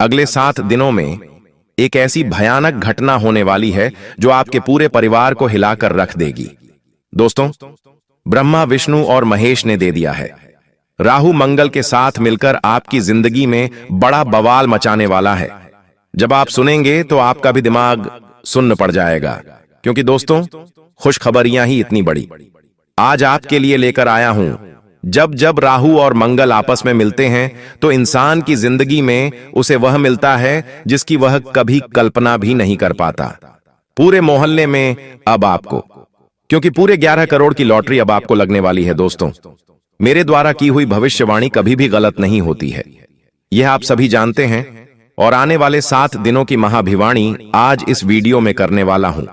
अगले 7 दिनों में एक ऐसी भयानक घटना होने वाली है जो आपके पूरे परिवार को हिलाकर रख देगी। दोस्तों, ब्रह्मा, विष्णु और महेश ने दे दिया है। राहु मंगल के साथ मिलकर आपकी जिंदगी में बड़ा बवाल मचाने वाला है। जब आप सुनेंगे तो आपका भी दिमाग सुन्न पड़ जाएगा, क्योंकि दोस्तों, खुशखबरियां ही इतनी बड़ी आज आपके लिए लेकर आया हूं। जब जब राहु और मंगल आपस में मिलते हैं तो इंसान की जिंदगी में उसे वह मिलता है जिसकी वह कभी कल्पना भी नहीं कर पाता। पूरे मोहल्ले में अब आपको, क्योंकि पूरे 11 करोड़ की लॉटरी अब आपको लगने वाली है। दोस्तों, मेरे द्वारा की हुई भविष्यवाणी कभी भी गलत नहीं होती है, यह आप सभी जानते हैं। और आने वाले 7 दिनों की महाभिवाणी आज इस वीडियो में करने वाला हूं।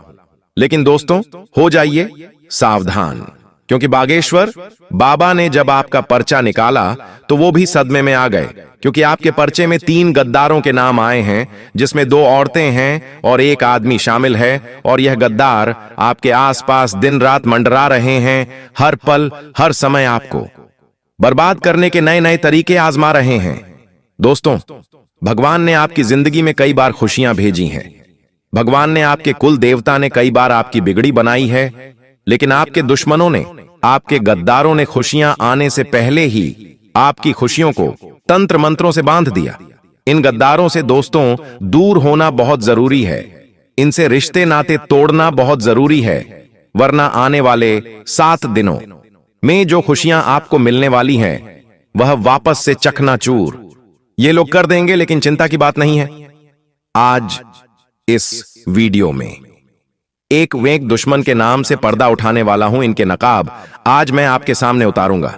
लेकिन दोस्तों, हो जाइए सावधान, क्योंकि बागेश्वर बाबा ने जब आपका पर्चा निकाला तो वो भी सदमे में आ गए, क्योंकि आपके पर्चे में 3 गद्दारों के नाम आए हैं, जिसमें 2 औरतें हैं और 1 आदमी शामिल है। और यह गद्दार आपके आसपास दिन रात मंडरा रहे हैं, हर पल हर समय आपको बर्बाद करने के नए नए तरीके आजमा रहे हैं। दोस्तों, भगवान ने आपकी जिंदगी में कई बार खुशियां भेजी हैं। भगवान ने, आपके कुल देवता ने कई बार आपकी बिगड़ी बनाई है, लेकिन आपके दुश्मनों ने, आपके गद्दारों ने खुशियां आने से पहले ही आपकी खुशियों को तंत्र मंत्रों से बांध दिया। इन गद्दारों से दोस्तों दूर होना बहुत जरूरी है। इनसे रिश्ते नाते तोड़ना बहुत जरूरी है, वरना आने वाले 7 दिनों में जो खुशियां आपको मिलने वाली हैं वह वापस से चकनाचूर ये लोग कर देंगे। लेकिन चिंता की बात नहीं है। आज इस वीडियो में एक वेक दुश्मन के नाम से पर्दा उठाने वाला हूं। इनके नकाब आज मैं आपके सामने उतारूंगा।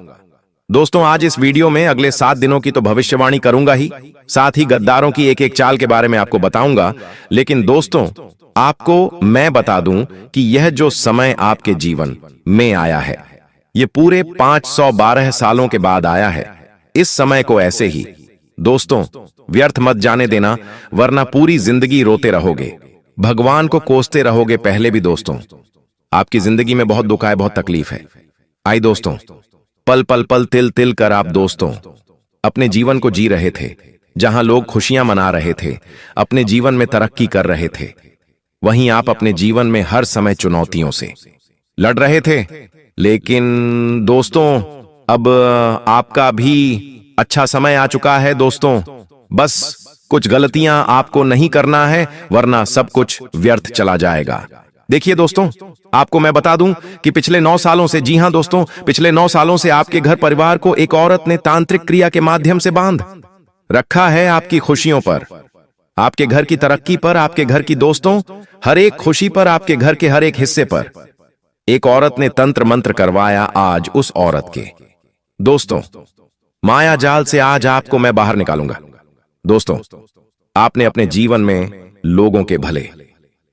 दोस्तों, आज इस वीडियो में अगले 7 दिनों की तो भविष्यवाणी करूंगा ही, साथ ही गद्दारों की एक एक चाल के बारे में आपको बताऊंगा। लेकिन दोस्तों, आपको मैं बता दूं कि यह जो समय आपके जीवन में आया है, यह पूरे 512 सालों के बाद आया है। इस समय को ऐसे ही दोस्तों व्यर्थ मत जाने देना, वरना पूरी जिंदगी रोते रहोगे, भगवान को कोसते रहोगे। पहले भी दोस्तों, आपकी जिंदगी में बहुत दुख है, बहुत तकलीफ है। आई दोस्तों, पल पल पल तिल तिल कर आप दोस्तों अपने जीवन को जी रहे थे। जहां लोग खुशियां मना रहे थे, अपने जीवन में तरक्की कर रहे थे, वहीं आप अपने जीवन में हर समय चुनौतियों से लड़ रहे थे। लेकिन दोस्तों, अब आपका भी अच्छा समय आ चुका है। दोस्तों, बस कुछ गलतियां आपको नहीं करना है, वरना सब कुछ व्यर्थ चला जाएगा। देखिए दोस्तों, आपको मैं बता दूं कि पिछले 9 सालों से, जी हां दोस्तों, पिछले 9 सालों से आपके घर परिवार को एक औरत ने तांत्रिक क्रिया के माध्यम से बांध रखा है। आपकी खुशियों पर, आपके घर की तरक्की पर, आपके घर की दोस्तों हर एक खुशी पर, आपके घर के हर एक हिस्से पर एक औरत ने तंत्र मंत्र करवाया। आज उस औरत के दोस्तों माया जाल से आज आपको मैं बाहर निकालूंगा। दोस्तों, आपने अपने जीवन में लोगों के भले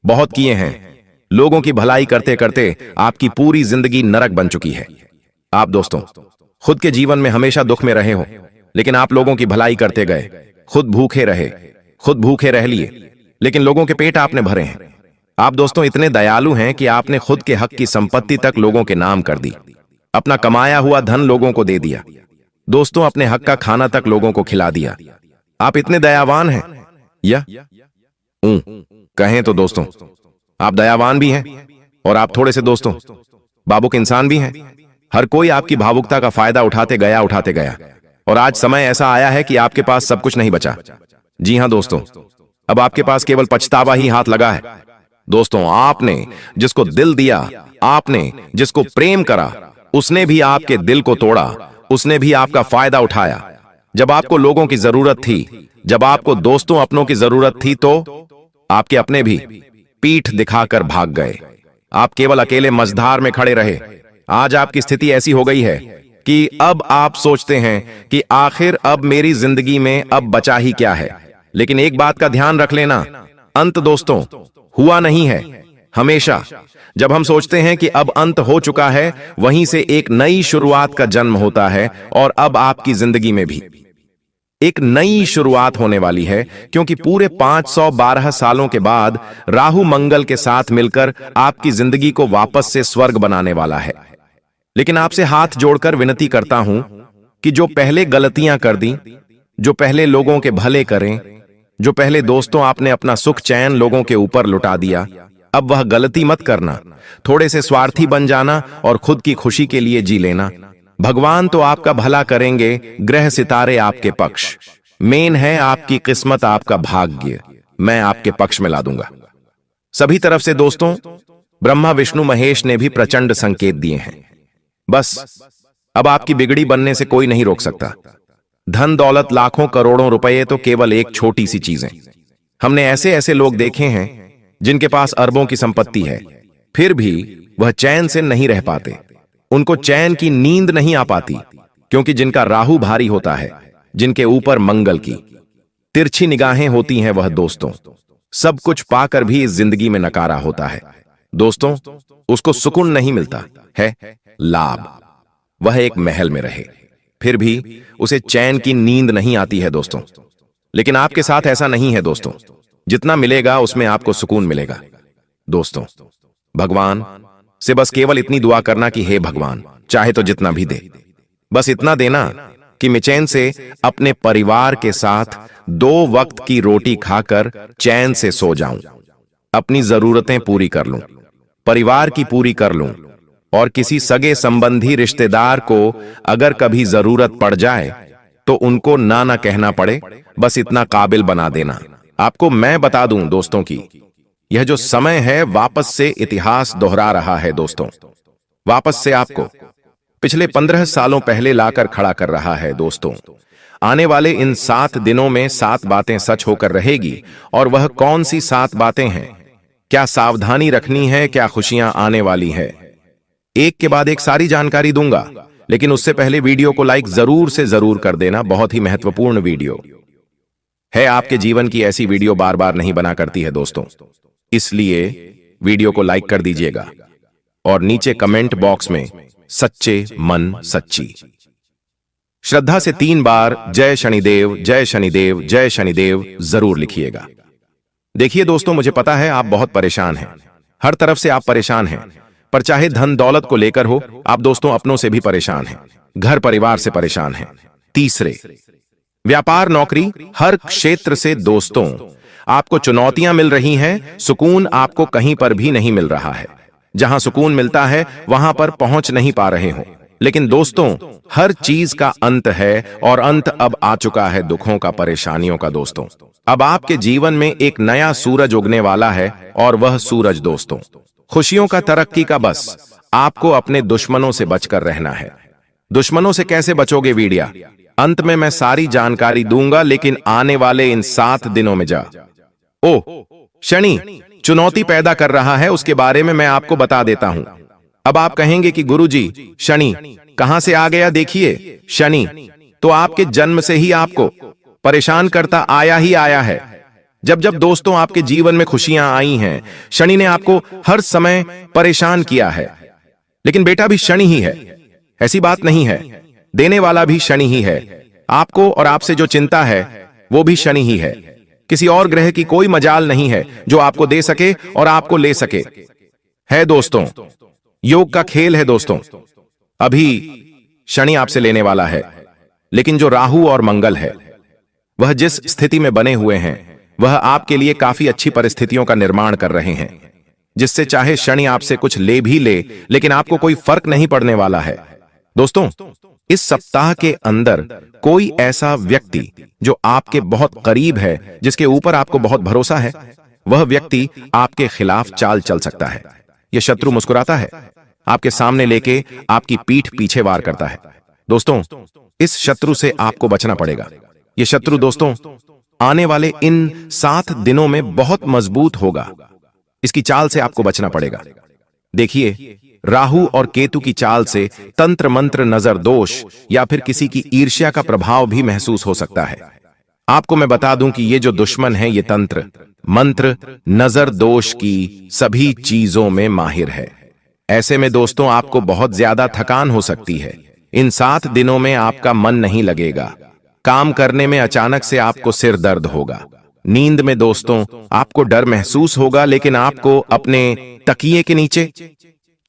बहुत किए हैं। लोगों की भलाई करते करते आपकी पूरी जिंदगी नरक बन चुकी है। आप दोस्तों खुद के जीवन में हमेशा दुख में रहे हो, लेकिन आप लोगों की भलाई करते गए, खुद भूखे रहे, खुद भूखे रह लिए, लेकिन लोगों के पेट आपने भरे हैं। आप दोस्तों इतने दयालु हैं कि आपने खुद के हक की संपत्ति तक लोगों के नाम कर दी, अपना कमाया हुआ धन लोगों को दे दिया। दोस्तों, अपने हक का खाना तक लोगों को खिला दिया। आप इतने दयावान हैं, या कहें तो दोस्तों आप दयावान भी हैं, और आप थोड़े से दोस्तों भावुक इंसान भी हैं। हर कोई आपकी भावुकता का फायदा उठाते गया, और आज समय ऐसा आया है कि आपके पास सब कुछ नहीं बचा। जी हां दोस्तों, अब आपके पास केवल पछतावा ही हाथ लगा है। दोस्तों, आपने जिसको दिल दिया, आपने जिसको प्रेम करा, उसने भी आपके दिल को तोड़ा, उसने भी आपका फायदा उठाया। जब आपको लोगों की जरूरत थी, जब आपको दोस्तों अपनों की जरूरत थी, तो आपके अपने भी पीठ दिखाकर भाग गए। आप केवल अकेले मझधार में खड़े रहे। आज आपकी स्थिति ऐसी हो गई है कि अब आप सोचते हैं कि आखिर अब मेरी जिंदगी में अब बचा ही क्या है। लेकिन एक बात का ध्यान रख लेना, अंत दोस्तों हुआ नहीं है। हमेशा जब हम सोचते हैं कि अब अंत हो चुका है, वहीं से एक नई शुरुआत का जन्म होता है। और अब आपकी जिंदगी में भी एक नई शुरुआत होने वाली है, क्योंकि पूरे 512 सालों के बाद राहु मंगल के साथ मिलकर आपकी जिंदगी को वापस से स्वर्ग बनाने वाला है। लेकिन आपसे हाथ जोड़कर विनती करता हूं कि जो पहले गलतियां कर दी, जो पहले लोगों के भले करें, जो पहले दोस्तों आपने अपना सुख चैन लोगों के ऊपर लुटा दिया, अब वह गलती मत करना। थोड़े से स्वार्थी बन जाना और खुद की खुशी के लिए जी लेना। भगवान तो आपका भला करेंगे, ग्रह सितारे आपके पक्ष। मेन है आपकी किस्मत, आपका भाग्य मैं आपके पक्ष में ला दूंगा। सभी तरफ से दोस्तों ब्रह्मा विष्णु महेश ने भी प्रचंड संकेत दिए हैं। बस अब आपकी बिगड़ी बनने से कोई नहीं रोक सकता। धन दौलत लाखों करोड़ों रुपए तो केवल एक छोटी सी चीज है। हमने ऐसे ऐसे लोग देखे हैं जिनके पास अरबों की संपत्ति है, फिर भी वह चैन से नहीं रह पाते। उनको चैन की नींद नहीं आ पाती, क्योंकि जिनका राहु भारी होता है, जिनके ऊपर मंगल की तिरछी निगाहें होती हैं, वह दोस्तों सब कुछ पाकर भी इस जिंदगी में नकारा होता है। दोस्तों उसको सुकून नहीं मिलता है, लाभ। वह एक महल में रहे, फिर भी उसे चैन की नींद नहीं आती है दोस्तों। लेकिन आपके साथ ऐसा नहीं है दोस्तों। जितना मिलेगा उसमें आपको सुकून मिलेगा। दोस्तों भगवान से बस केवल इतनी दुआ करना कि हे भगवान, चाहे तो जितना भी दे, बस इतना देना कि मैं चैन से अपने परिवार के साथ 2 वक्त की रोटी खाकर चैन से सो जाऊं, अपनी जरूरतें पूरी कर लूं, परिवार की पूरी कर लूं, और किसी सगे संबंधी रिश्तेदार को अगर कभी जरूरत पड़ जाए तो उनको ना कहना पड़े, बस इतना काबिल बना देना। आपको मैं बता दूं दोस्तों की यह जो समय है वापस से इतिहास दोहरा रहा है दोस्तों। वापस से आपको पिछले 15 सालों पहले लाकर खड़ा कर रहा है दोस्तों। आने वाले इन 7 दिनों में 7 बातें सच होकर रहेगी। और वह कौन सी 7 बातें हैं, क्या सावधानी रखनी है, क्या खुशियां आने वाली है, एक के बाद एक सारी जानकारी दूंगा। लेकिन उससे पहले वीडियो को लाइक जरूर से जरूर कर देना। बहुत ही महत्वपूर्ण वीडियो है। आपके जीवन की ऐसी वीडियो बार बार नहीं बना करती है दोस्तों, इसलिए वीडियो को लाइक कर दीजिएगा और नीचे कमेंट बॉक्स में सच्चे मन सच्ची श्रद्धा से 3 बार जय शनिदेव जय शनिदेव जय शनिदेव जरूर लिखिएगा। देखिए दोस्तों, मुझे पता है आप बहुत परेशान हैं, हर तरफ से आप परेशान हैं, पर चाहे धन दौलत को लेकर हो, आप दोस्तों अपनों से भी परेशान हैं, घर परिवार से परेशान हैं। तीसरे, व्यापार नौकरी हर क्षेत्र से दोस्तों आपको चुनौतियां मिल रही हैं, सुकून आपको कहीं पर भी नहीं मिल रहा है। जहां सुकून मिलता है वहां पर पहुंच नहीं पा रहे हो। लेकिन दोस्तों हर चीज का अंत है, और अंत अब आ चुका है दुखों का, परेशानियों का दोस्तों। अब आपके जीवन में एक नया सूरज उगने वाला है, और वह सूरज दोस्तों खुशियों का, तरक्की का। बस आपको अपने दुश्मनों से बचकर रहना है। दुश्मनों से कैसे बचोगे, वीडियो अंत में मैं सारी जानकारी दूंगा। लेकिन आने वाले इन 7 दिनों में शनि चुनौती पैदा कर रहा है, उसके बारे में मैं आपको बता देता हूं। अब आप कहेंगे कि गुरुजी शनि कहां से आ गया? देखिए, शनि तो आपके जन्म से ही आपको परेशान करता आया ही आया है। जब जब दोस्तों आपके जीवन में खुशियां आई हैं, शनि ने आपको हर समय परेशान किया है। लेकिन बेटा भी शनि ही है, ऐसी बात नहीं है। देने वाला भी शनि ही है। आपको और आपसे जो चिंता है वो भी शनि ही है। किसी और ग्रह की कोई मजाल नहीं है जो आपको दे सके और आपको ले सके। है दोस्तों, योग का खेल है दोस्तों। अभी शनि आपसे लेने वाला है, लेकिन जो राहु और मंगल है वह जिस स्थिति में बने हुए हैं, वह आपके लिए काफी अच्छी परिस्थितियों का निर्माण कर रहे हैं, जिससे चाहे शनि आपसे कुछ ले भी ले, लेकिन आपको कोई फर्क नहीं पड़ने वाला है। दोस्तों इस सप्ताह के अंदर कोई ऐसा व्यक्ति जो आपके बहुत करीब है, जिसके ऊपर आपको बहुत भरोसा है, वह व्यक्ति आपके खिलाफ चाल चल सकता है। यह शत्रु मुस्कुराता है, आपके सामने लेके आपकी पीठ पीछे वार करता है। दोस्तों इस शत्रु से आपको बचना पड़ेगा। यह शत्रु दोस्तों आने वाले इन 7 दिनों में बहुत मजबूत होगा। इसकी चाल से आपको बचना पड़ेगा। देखिए, राहु और केतु की चाल से तंत्र मंत्र, नजर दोष या फिर किसी की ईर्ष्या का प्रभाव भी महसूस हो सकता है। आपको मैं बता दूं कि ये जो दुश्मन है, ये तंत्र मंत्र, नजर दोष की सभी चीजों में माहिर है। ऐसे में दोस्तों आपको बहुत ज्यादा थकान हो सकती है। इन 7 दिनों में आपका मन नहीं लगेगा। काम करने में अचानक से आपको सिर दर्द होगा। नींद में दोस्तों आपको डर महसूस होगा, लेकिन आपको अपने तकिए के नीचे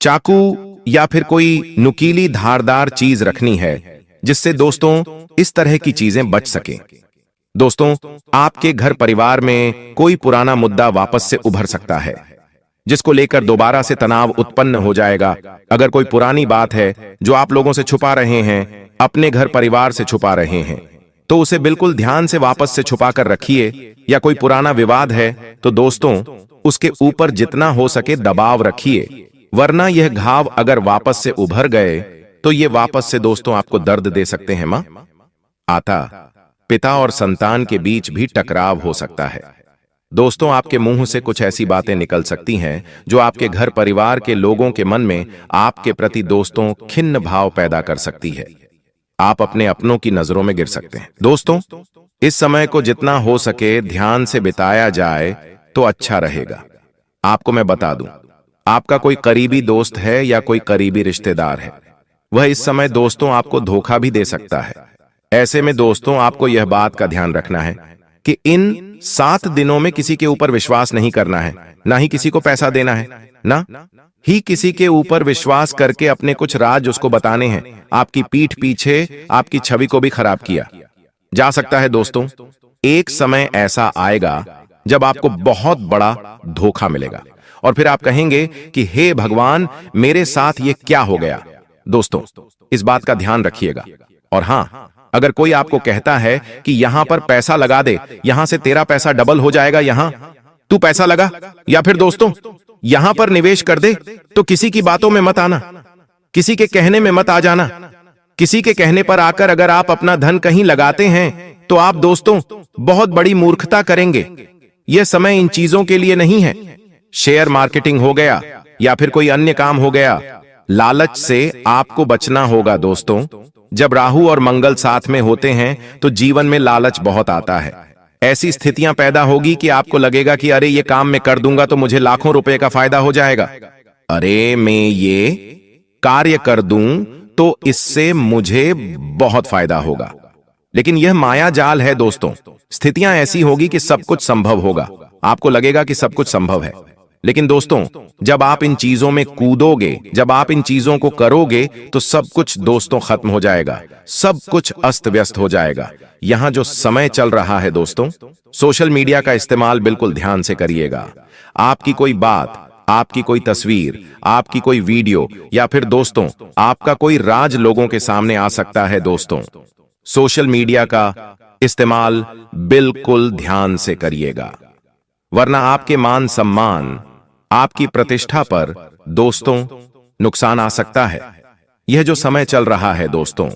चाकू या फिर कोई नुकीली धारदार चीज रखनी है, जिससे दोस्तों इस तरह की चीजें बच सके। दोस्तों, आपके घर परिवार में कोई पुराना मुद्दा वापस से उभर सकता है, जिसको लेकर दोबारा से तनाव उत्पन्न हो जाएगा। अगर कोई पुरानी बात है जो आप लोगों से छुपा रहे हैं, अपने घर परिवार से छुपा रहे हैं, तो उसे बिल्कुल ध्यान से वापस से छुपा कर रखिए। या कोई पुराना विवाद है तो दोस्तों, उसके ऊपर जितना हो सके दबाव रखिए, वरना यह घाव अगर वापस से उभर गए तो ये वापस से दोस्तों आपको दर्द दे सकते हैं। मां आता पिता और संतान के बीच भी टकराव हो सकता है। दोस्तों, आपके मुंह से कुछ ऐसी बातें निकल सकती हैं जो आपके घर परिवार के लोगों के मन में आपके प्रति दोस्तों खिन्न भाव पैदा कर सकती है। आप अपने अपनों की नजरों में गिर सकते हैं। दोस्तों, इस समय को जितना हो सके ध्यान से बिताया जाए तो अच्छा रहेगा। आपको मैं बता दूं, आपका कोई करीबी दोस्त है या कोई करीबी रिश्तेदार है, वह इस समय दोस्तों आपको धोखा भी दे सकता है। ऐसे में दोस्तों, आपको यह बात का ध्यान रखना है कि इन 7 दिनों में किसी के ऊपर विश्वास नहीं करना है, ना ही किसी को पैसा देना है, ना ही किसी के ऊपर विश्वास करके अपने कुछ राज उसको बताने हैं। आपकी पीठ पीछे आपकी छवि को भी खराब किया जा सकता है। दोस्तों, एक समय ऐसा आएगा जब आपको बहुत बड़ा धोखा मिलेगा और फिर आप कहेंगे कि हे भगवान, मेरे साथ ये क्या हो गया। दोस्तों, इस बात का ध्यान रखिएगा। और हां, अगर कोई आपको कहता है कि यहां पर पैसा लगा दे, यहां से तेरा पैसा डबल हो जाएगा, यहां तू पैसा लगा, या फिर दोस्तों यहां पर निवेश कर दे, तो किसी की बातों में मत आना, किसी के कहने में मत आ जाना। किसी के कहने पर आकर अगर आप अपना धन कहीं लगाते हैं तो आप दोस्तों बहुत बड़ी मूर्खता करेंगे। यह समय इन चीजों के लिए नहीं है। शेयर मार्केटिंग हो गया या फिर कोई अन्य काम हो गया, लालच से आपको बचना होगा। दोस्तों, जब राहु और मंगल साथ में होते हैं तो जीवन में लालच बहुत आता है। ऐसी स्थितियां पैदा होगी कि आपको लगेगा कि अरे ये काम मैं कर दूंगा तो मुझे लाखों रुपए का फायदा हो जाएगा, अरे मैं ये कार्य कर दूं तो इससे मुझे बहुत फायदा होगा। लेकिन यह माया जाल है दोस्तों। स्थितियां ऐसी होगी कि सब कुछ संभव होगा, आपको लगेगा कि सब कुछ संभव है, लेकिन दोस्तों जब आप इन चीजों में कूदोगे, जब आप इन चीजों को करोगे तो सब कुछ दोस्तों खत्म हो जाएगा, सब कुछ अस्त व्यस्त हो जाएगा। यहां जो समय चल रहा है दोस्तों, सोशल मीडिया का इस्तेमाल बिल्कुल ध्यान से करिएगा। आपकी कोई बात, आपकी कोई तस्वीर, आपकी कोई वीडियो या फिर दोस्तों आपका कोई राज लोगों के सामने आ सकता है। दोस्तों, सोशल मीडिया का इस्तेमाल बिल्कुल ध्यान से करिएगा, वरना आपके मान सम्मान, आपकी प्रतिष्ठा पर दोस्तों नुकसान आ सकता है। यह जो समय चल रहा है दोस्तों,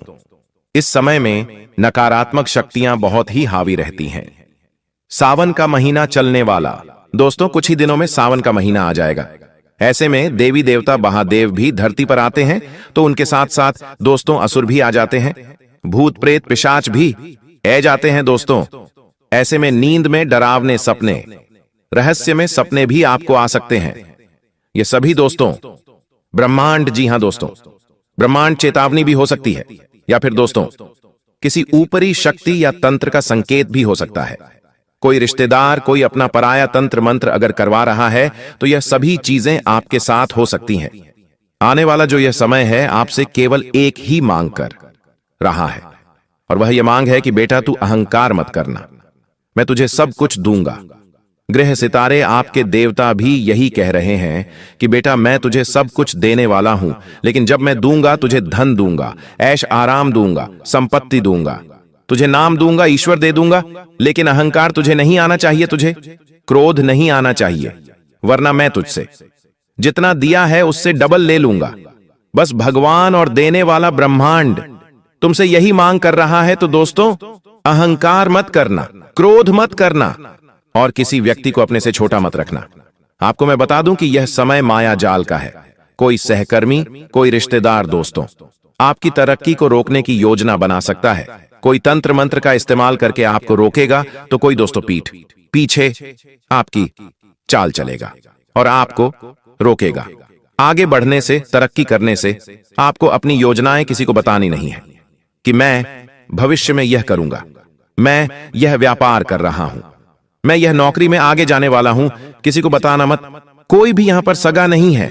इस समय में नकारात्मक शक्तियां बहुत ही हावी रहती हैं। सावन का महीना चलने वाला, दोस्तों कुछ ही दिनों में सावन का महीना आ जाएगा। ऐसे में देवी देवता महादेव भी धरती पर आते हैं, तो उनके साथ साथ दोस्तों असुर भी आ जाते हैं, भूत प्रेत पिशाच भी आ जाते हैं। दोस्तों, ऐसे में नींद में डरावने सपने, रहस्य में सपने भी आपको आ सकते हैं। ये सभी दोस्तों ब्रह्मांड, जी हां दोस्तों, ब्रह्मांड चेतावनी भी हो सकती है, या फिर दोस्तों किसी ऊपरी शक्ति या तंत्र का संकेत भी हो सकता है। कोई रिश्तेदार कोई अपना पराया तंत्र मंत्र अगर करवा रहा है तो यह सभी चीजें आपके साथ हो सकती हैं। आने वाला जो यह समय है आपसे केवल एक ही मांग कर रहा है, और वह यह मांग है कि बेटा तू अहंकार मत करना, मैं तुझे सब कुछ दूंगा। ग्रह सितारे आपके देवता भी यही कह रहे हैं कि बेटा मैं तुझे सब कुछ देने वाला हूं, लेकिन जब मैं दूंगा तुझे धन दूंगा, ऐश आराम दूंगा, संपत्ति दूंगा, तुझे नाम दूंगा, ईश्वर दे दूंगा, लेकिन अहंकार तुझे नहीं आना चाहिए, तुझे क्रोध नहीं आना चाहिए, वरना मैं तुझसे जितना दिया है उससे डबल ले लूंगा। बस भगवान और देने वाला ब्रह्मांड तुमसे यही मांग कर रहा है। तो दोस्तों अहंकार मत करना, क्रोध मत करना, और किसी व्यक्ति को अपने से छोटा मत रखना। आपको मैं बता दूं कि यह समय माया जाल का है। कोई सहकर्मी, कोई रिश्तेदार दोस्तों आपकी तरक्की को रोकने की योजना बना सकता है। कोई तंत्र मंत्र का इस्तेमाल करके आपको रोकेगा, तो कोई दोस्तों पीठ पीछे आपकी चाल चलेगा और आपको रोकेगा आगे बढ़ने से, तरक्की करने से। आपको अपनी योजनाएं किसी को बतानी नहीं है कि मैं भविष्य में यह करूंगा, मैं यह व्यापार कर रहा हूं, मैं यह नौकरी में आगे जाने वाला हूं, किसी को बताना मत। कोई भी यहां पर सगा नहीं है,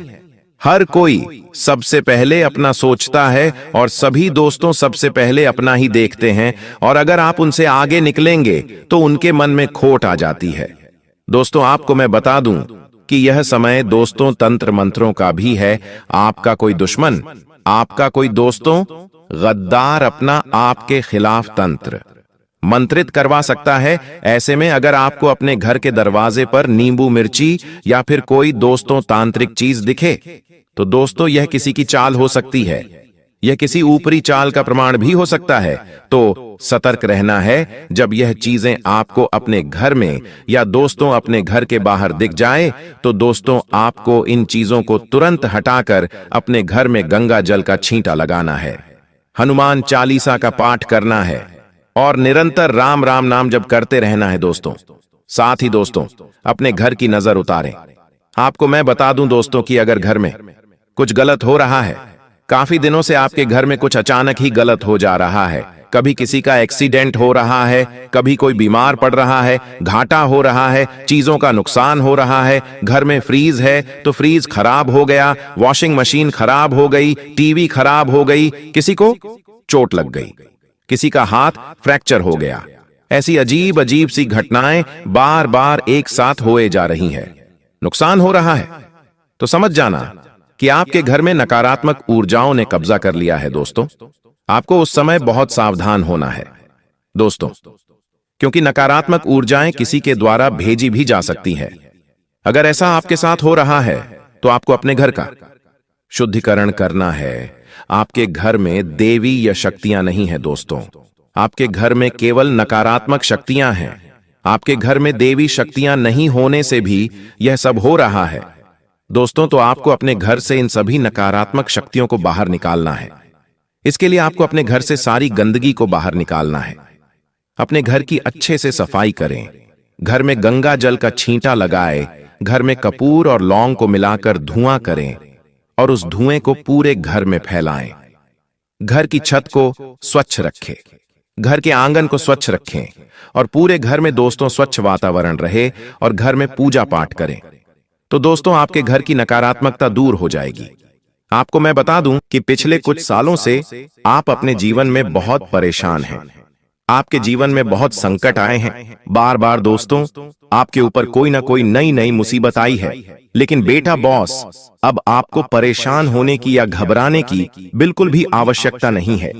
हर कोई सबसे पहले अपना सोचता है और सभी दोस्तों सबसे पहले अपना ही देखते हैं, और अगर आप उनसे आगे निकलेंगे तो उनके मन में खोट आ जाती है। दोस्तों, आपको मैं बता दूं कि यह समय दोस्तों तंत्र मंत्रों का भी है। आपका कोई दुश्मन, आपका कोई दोस्तों गद्दार अपना आपके खिलाफ तंत्र मंत्रित करवा सकता है। ऐसे में अगर आपको अपने घर के दरवाजे पर नींबू मिर्ची या फिर कोई दोस्तों तांत्रिक चीज दिखे, तो दोस्तों यह किसी की चाल हो सकती है, यह किसी ऊपरी चाल का प्रमाण भी हो सकता है। तो सतर्क रहना है। जब यह चीजें आपको अपने घर में या दोस्तों अपने घर के बाहर दिख जाए, तो दोस्तों आपको इन चीजों को तुरंत हटाकर अपने घर में गंगा जल का छींटा लगाना है, हनुमान चालीसा का पाठ करना है और निरंतर राम राम नाम जप करते रहना है दोस्तों। साथ ही दोस्तों अपने घर की नजर उतारें। आपको मैं बता दूं दोस्तों कि अगर घर में कुछ गलत हो रहा है, काफी दिनों से आपके घर में कुछ अचानक ही गलत हो जा रहा है, कभी किसी का एक्सीडेंट हो रहा है, कभी कोई बीमार पड़ रहा है, घाटा हो रहा है, चीजों का नुकसान हो रहा है, घर में फ्रीज है तो फ्रीज खराब हो गया, वॉशिंग मशीन खराब हो गई, टीवी खराब हो गई, किसी को चोट लग गई, किसी का हाथ फ्रैक्चर हो गया, ऐसी अजीब अजीब सी घटनाएं बार बार एक साथ होए जा रही है, नुकसान हो रहा है, तो समझ जाना कि आपके घर में नकारात्मक ऊर्जाओं ने कब्जा कर लिया है। दोस्तों आपको उस समय बहुत सावधान होना है दोस्तों, क्योंकि नकारात्मक ऊर्जाएं किसी के द्वारा भेजी भी जा सकती है। अगर ऐसा आपके साथ हो रहा है तो आपको अपने घर का शुद्धिकरण करना है। आपके घर में देवी या शक्तियां नहीं है दोस्तों, आपके घर में केवल नकारात्मक शक्तियां हैं। आपके घर में देवी शक्तियां नहीं होने से भी यह सब हो रहा है दोस्तों। तो आपको अपने घर से इन सभी नकारात्मक शक्तियों को बाहर निकालना है। इसके लिए आपको अपने घर से सारी गंदगी को बाहर निकालना है। अपने घर की अच्छे से सफाई करें, घर में गंगा जल का छींटा लगाए, घर में कपूर और लौंग को मिलाकर धुआं करें और उस धुएं को पूरे घर में फैलाएं। घर की छत को स्वच्छ रखें, घर के आंगन को स्वच्छ रखें और पूरे घर में दोस्तों स्वच्छ वातावरण रहे और घर में पूजा पाठ करें। तो दोस्तों आपके घर की नकारात्मकता दूर हो जाएगी। आपको मैं बता दूं कि पिछले कुछ सालों से आप अपने जीवन में बहुत परेशान हैं। आपके जीवन में बहुत संकट आए हैं। बार बार दोस्तों आपके ऊपर कोई ना कोई नई नई मुसीबत आई है। लेकिन बेटा बॉस, अब आपको परेशान होने की या घबराने की बिल्कुल भी आवश्यकता नहीं है।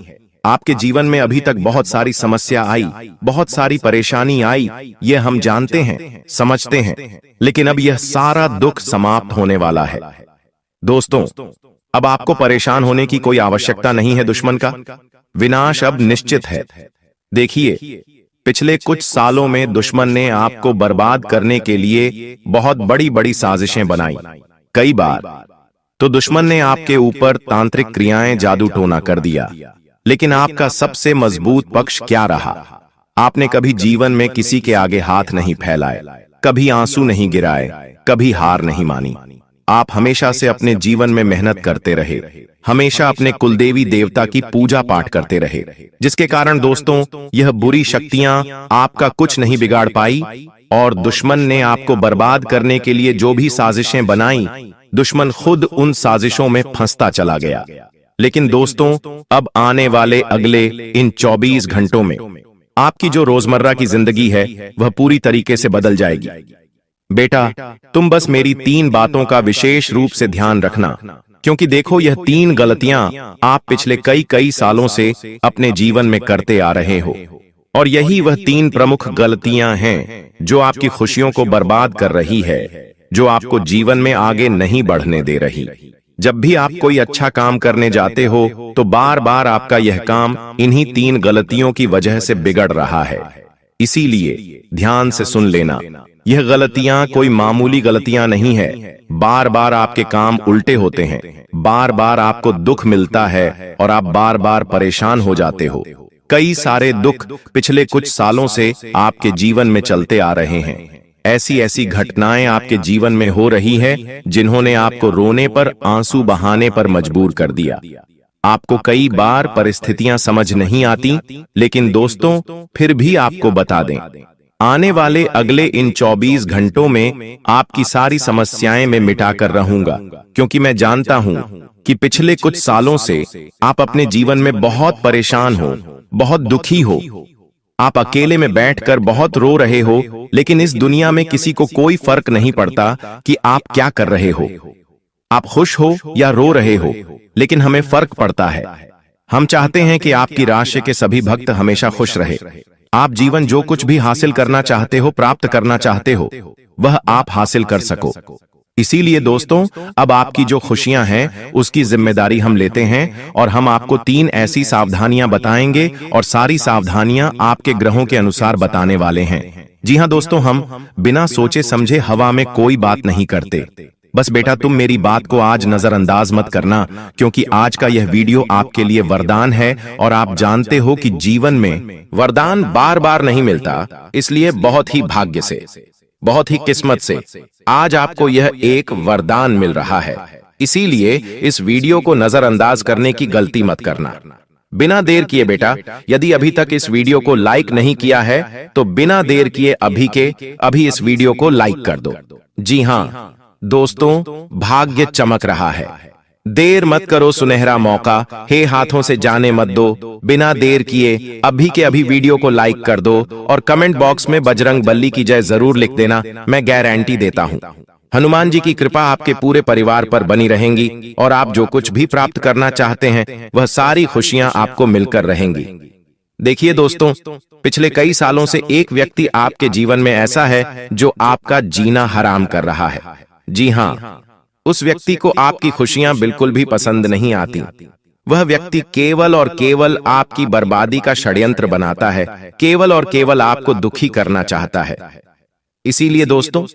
आपके जीवन में अभी तक बहुत सारी समस्या आई, बहुत सारी परेशानी आई, ये हम जानते हैं, समझते हैं, लेकिन अब यह सारा दुख समाप्त होने वाला है। दोस्तों अब आपको परेशान होने की कोई आवश्यकता नहीं है। दुश्मन का विनाश अब निश्चित है। देखिए, पिछले कुछ सालों में दुश्मन ने आपको बर्बाद करने के लिए बहुत बड़ी बड़ी साजिशें बनाई। कई बार तो दुश्मन ने आपके ऊपर तांत्रिक क्रियाएं, जादू टोना कर दिया। लेकिन आपका सबसे मजबूत पक्ष क्या रहा? आपने कभी जीवन में किसी के आगे हाथ नहीं फैलाए, कभी आंसू नहीं गिराए, कभी हार नहीं मानी। आप हमेशा से अपने जीवन में मेहनत करते रहे, हमेशा अपने कुलदेवी देवता की पूजा पाठ करते रहे, जिसके कारण दोस्तों यह बुरी शक्तियां आपका कुछ नहीं बिगाड़ पाई और दुश्मन ने आपको बर्बाद करने के लिए जो भी साजिशें बनाई, दुश्मन खुद उन साजिशों में फंसता चला गया। लेकिन दोस्तों अब आने वाले अगले इन 24 घंटों में आपकी जो रोजमर्रा की जिंदगी है वह पूरी तरीके से बदल जाएगी। बेटा तुम बस मेरी 3 बातों का विशेष रूप से ध्यान रखना, क्योंकि देखो यह 3 गलतियां आप पिछले कई सालों से अपने जीवन में करते आ रहे हो और यही वह 3 प्रमुख गलतियां हैं जो आपकी खुशियों को बर्बाद कर रही है, जो आपको जीवन में आगे नहीं बढ़ने दे रही। जब भी आप कोई अच्छा काम करने जाते हो तो बार बार आपका यह काम इन्हीं 3 गलतियों की वजह से बिगड़ रहा है। इसीलिए ध्यान से सुन लेना, यह गलतियां कोई मामूली गलतियां नहीं है। बार बार आपके काम उल्टे होते हैं, बार बार आपको दुख मिलता है और आप बार बार परेशान हो जाते हो। कई सारे दुख पिछले कुछ सालों से आपके जीवन में चलते आ रहे हैं। ऐसी ऐसी घटनाएं आपके जीवन में हो रही है जिन्होंने आपको रोने पर, आंसू बहाने पर मजबूर कर दिया। आपको कई बार परिस्थितियां समझ नहीं आती, लेकिन दोस्तों फिर भी आपको बता दें, आने वाले अगले इन 24 घंटों में आपकी सारी समस्याएं मैं मिटाकर रहूंगा, क्योंकि मैं जानता हूं कि पिछले कुछ सालों से आप अपने जीवन में बहुत परेशान हो, बहुत दुखी हो। आप अकेले में बैठकर बहुत रो रहे हो, लेकिन इस दुनिया में किसी को कोई फर्क नहीं पड़ता कि आप क्या कर रहे हो। आप खुश हो या रो रहे हो, लेकिन हमें फर्क पड़ता है। हम चाहते हैं कि आपकी राशि के सभी भक्त हमेशा खुश रहे। आप जीवन जो कुछ भी हासिल करना चाहते हो, प्राप्त करना चाहते हो, वह आप हासिल कर सको। इसीलिए दोस्तों, अब आपकी जो खुशियां हैं उसकी जिम्मेदारी हम लेते हैं, और हम आपको 3 ऐसी सावधानियां बताएंगे, और सारी सावधानियां आपके ग्रहों के अनुसार बताने वाले हैं। जी हां दोस्तों, हम बिना सोचे समझे हवा में कोई बात नहीं करते। बस बेटा, तुम मेरी बात को आज नजरअंदाज मत करना, क्योंकि आज का यह वीडियो आपके लिए वरदान है, और आप जानते हो कि जीवन में वरदान बार बार नहीं मिलता, इसलिए बहुत ही भाग्य से, बहुत ही किस्मत से आज आपको यह एक वरदान मिल रहा है। इसीलिए इस वीडियो को नजरअंदाज करने की गलती मत करना। बिना देर किए बेटा, यदि अभी तक इस वीडियो को लाइक नहीं किया है तो बिना देर किए अभी इस वीडियो को लाइक कर दो। जी हां दोस्तों, भाग्य चमक रहा है। देर मत करो, सुनहरा मौका हे हाथों से जाने मत दो। बिना देर किए अभी के अभी वीडियो को लाइक कर दो, और कमेंट बॉक्स में बजरंग बली की जय जरूर लिख देना। मैं गारंटी देता हूं, हनुमान जी की कृपा आपके पूरे परिवार पर बनी रहेंगी, और आप जो कुछ भी प्राप्त करना चाहते हैं वह सारी खुशियां आपको मिलकर रहेंगी। देखिए दोस्तों, पिछले कई सालों से एक व्यक्ति आपके जीवन में ऐसा है जो आपका जीना हराम कर रहा है। जी हां, उस व्यक्ति को आपकी खुशियां बिल्कुल भी पसंद नहीं आती। वह व्यक्ति केवल और केवल आपकी बर्बादी का षड्यंत्र बनाता है, केवल और केवल आपको दुखी करना चाहता है। इसीलिए दोस्तों,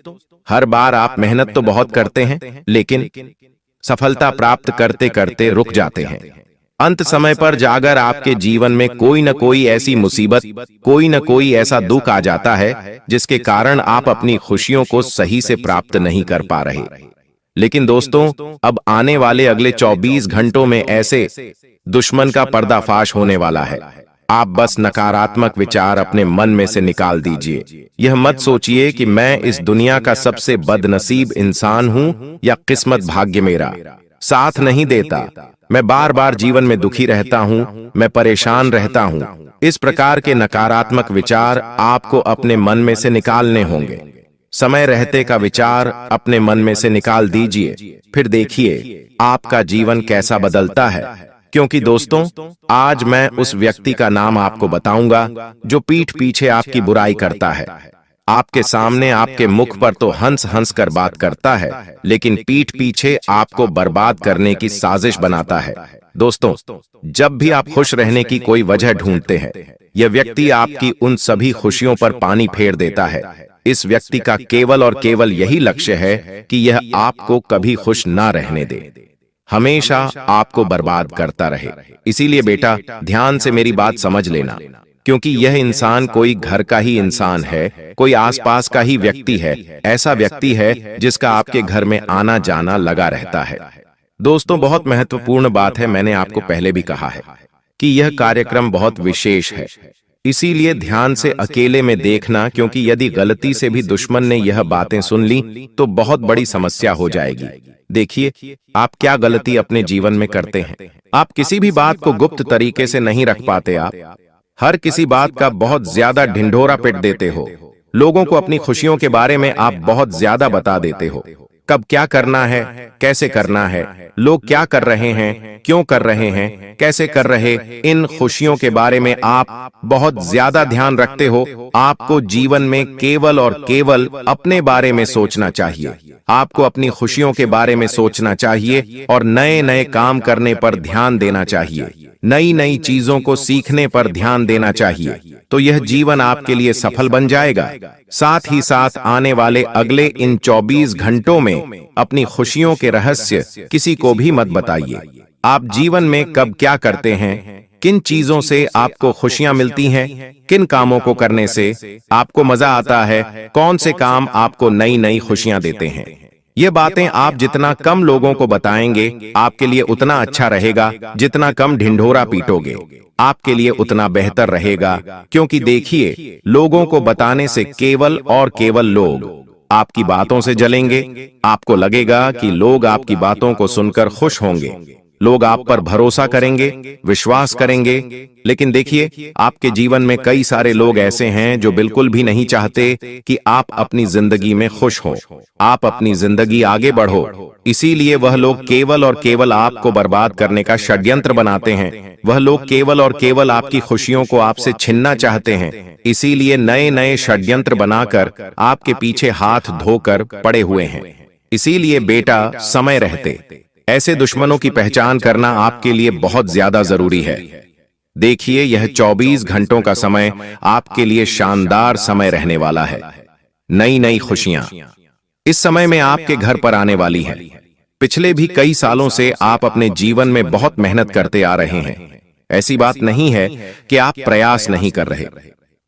हर बार आप मेहनत तो बहुत करते हैं, लेकिन सफलता प्राप्त करते करते रुक जाते हैं। अंत समय पर जाकर आपके जीवन में कोई न कोई ऐसी मुसीबत, कोई न कोई ऐसा दुख आ जाता है जिसके कारण आप अपनी खुशियों को सही से प्राप्त नहीं कर पा रहे। लेकिन दोस्तों, अब आने वाले अगले 24 घंटों में ऐसे दुश्मन का पर्दाफाश होने वाला है। आप बस नकारात्मक विचार अपने मन में से निकाल दीजिए। यह मत सोचिए कि मैं इस दुनिया का सबसे बदनसीब इंसान हूं, या किस्मत भाग्य मेरा साथ नहीं देता, मैं बार बार जीवन में दुखी रहता हूं, मैं परेशान रहता हूं। इस प्रकार के नकारात्मक विचार आपको अपने मन में से निकालने होंगे। समय रहते का विचार अपने मन में से निकाल दीजिए, फिर देखिए आपका जीवन कैसा बदलता है। क्योंकि दोस्तों, आज मैं उस व्यक्ति का नाम आपको बताऊंगा जो पीठ पीछे आपकी बुराई करता है। आपके सामने, आपके मुख पर तो हंस हंस कर बात करता है, लेकिन पीठ पीछे आपको बर्बाद करने की साजिश बनाता है। दोस्तों, जब भी आप खुश रहने की कोई वजह ढूंढते हैं, यह व्यक्ति आपकी उन सभी खुशियों पर पानी फेर देता है। इस व्यक्ति का केवल और केवल यही लक्ष्य है कि यह आपको कभी खुश ना रहने दे, हमेशा आपको बर्बाद करता रहे। इसीलिए बेटा, ध्यान से मेरी बात समझ लेना, क्योंकि यह इंसान कोई घर का ही इंसान है, कोई आसपास का ही व्यक्ति है, ऐसा व्यक्ति है जिसका आपके घर में आना जाना लगा रहता है। दोस्तों, बहुत महत्वपूर्ण बात है, मैंने आपको पहले भी कहा है कि यह कार्यक्रम बहुत विशेष है, इसीलिए ध्यान से अकेले में देखना, क्योंकि यदि गलती से भी दुश्मन ने यह बातें सुन ली तो बहुत बड़ी समस्या हो जाएगी। देखिए, आप क्या गलती अपने जीवन में करते हैं। आप किसी भी बात को गुप्त तरीके से नहीं रख पाते। आप हर किसी बात का बहुत ज्यादा ढिंढोरा पिट देते हो। लोगों को अपनी खुशियों के बारे में आप बहुत ज्यादा बता देते हो। कब क्या करना है, कैसे करना है, लोग क्या कर रहे हैं, क्यों कर रहे हैं, कैसे कर रहे, इन खुशियों के बारे में आप बहुत ज्यादा ध्यान रखते हो। आपको जीवन में केवल और केवल अपने बारे में सोचना चाहिए। आपको अपनी खुशियों के बारे में सोचना चाहिए, और नए नए काम करने पर ध्यान देना चाहिए, नई नई चीजों को सीखने पर ध्यान देना चाहिए। तो यह जीवन आपके लिए सफल बन जाएगा। साथ ही साथ आने वाले अगले इन 24 घंटों में अपनी खुशियों के रहस्य किसी को भी मत बताइए। आप जीवन में कब क्या करते हैं, किन चीजों से आपको खुशियां मिलती हैं, किन कामों को करने से आपको मजा आता है, कौन से काम आपको नई नई खुशियां देते हैं, ये बातें आप जितना कम लोगों को बताएंगे आपके लिए उतना अच्छा रहेगा। जितना कम ढिंढोरा पीटोगे आपके लिए उतना बेहतर रहेगा। क्योंकि देखिए, लोगों को बताने से केवल और केवल लोग आपकी बातों से जलेंगे। आपको लगेगा कि लोग आपकी बातों को सुनकर खुश होंगे, लोग आप पर भरोसा करेंगे, विश्वास करेंगे। लेकिन देखिए, आपके जीवन में कई सारे लोग ऐसे हैं जो बिल्कुल भी नहीं चाहते कि आप अपनी जिंदगी में खुश हो, आप अपनी जिंदगी आगे बढ़ो। इसीलिए वह लोग केवल और केवल आपको बर्बाद करने का षड्यंत्र बनाते हैं। वह लोग केवल और केवल आपकी खुशियों को आपसे छीनना चाहते हैं। इसीलिए नए नए षड्यंत्र बनाकर आपके पीछे हाथ धोकर पड़े हुए हैं। इसीलिए बेटा, समय रहते ऐसे दुश्मनों की पहचान करना आपके लिए बहुत ज्यादा जरूरी है। देखिए, यह 24 घंटों का समय आपके लिए शानदार समय रहने वाला है। नई नई खुशियां इस समय में आपके घर पर आने वाली हैं। पिछले भी कई सालों से आप अपने जीवन में बहुत मेहनत करते आ रहे हैं। ऐसी बात नहीं है कि आप प्रयास नहीं कर रहे।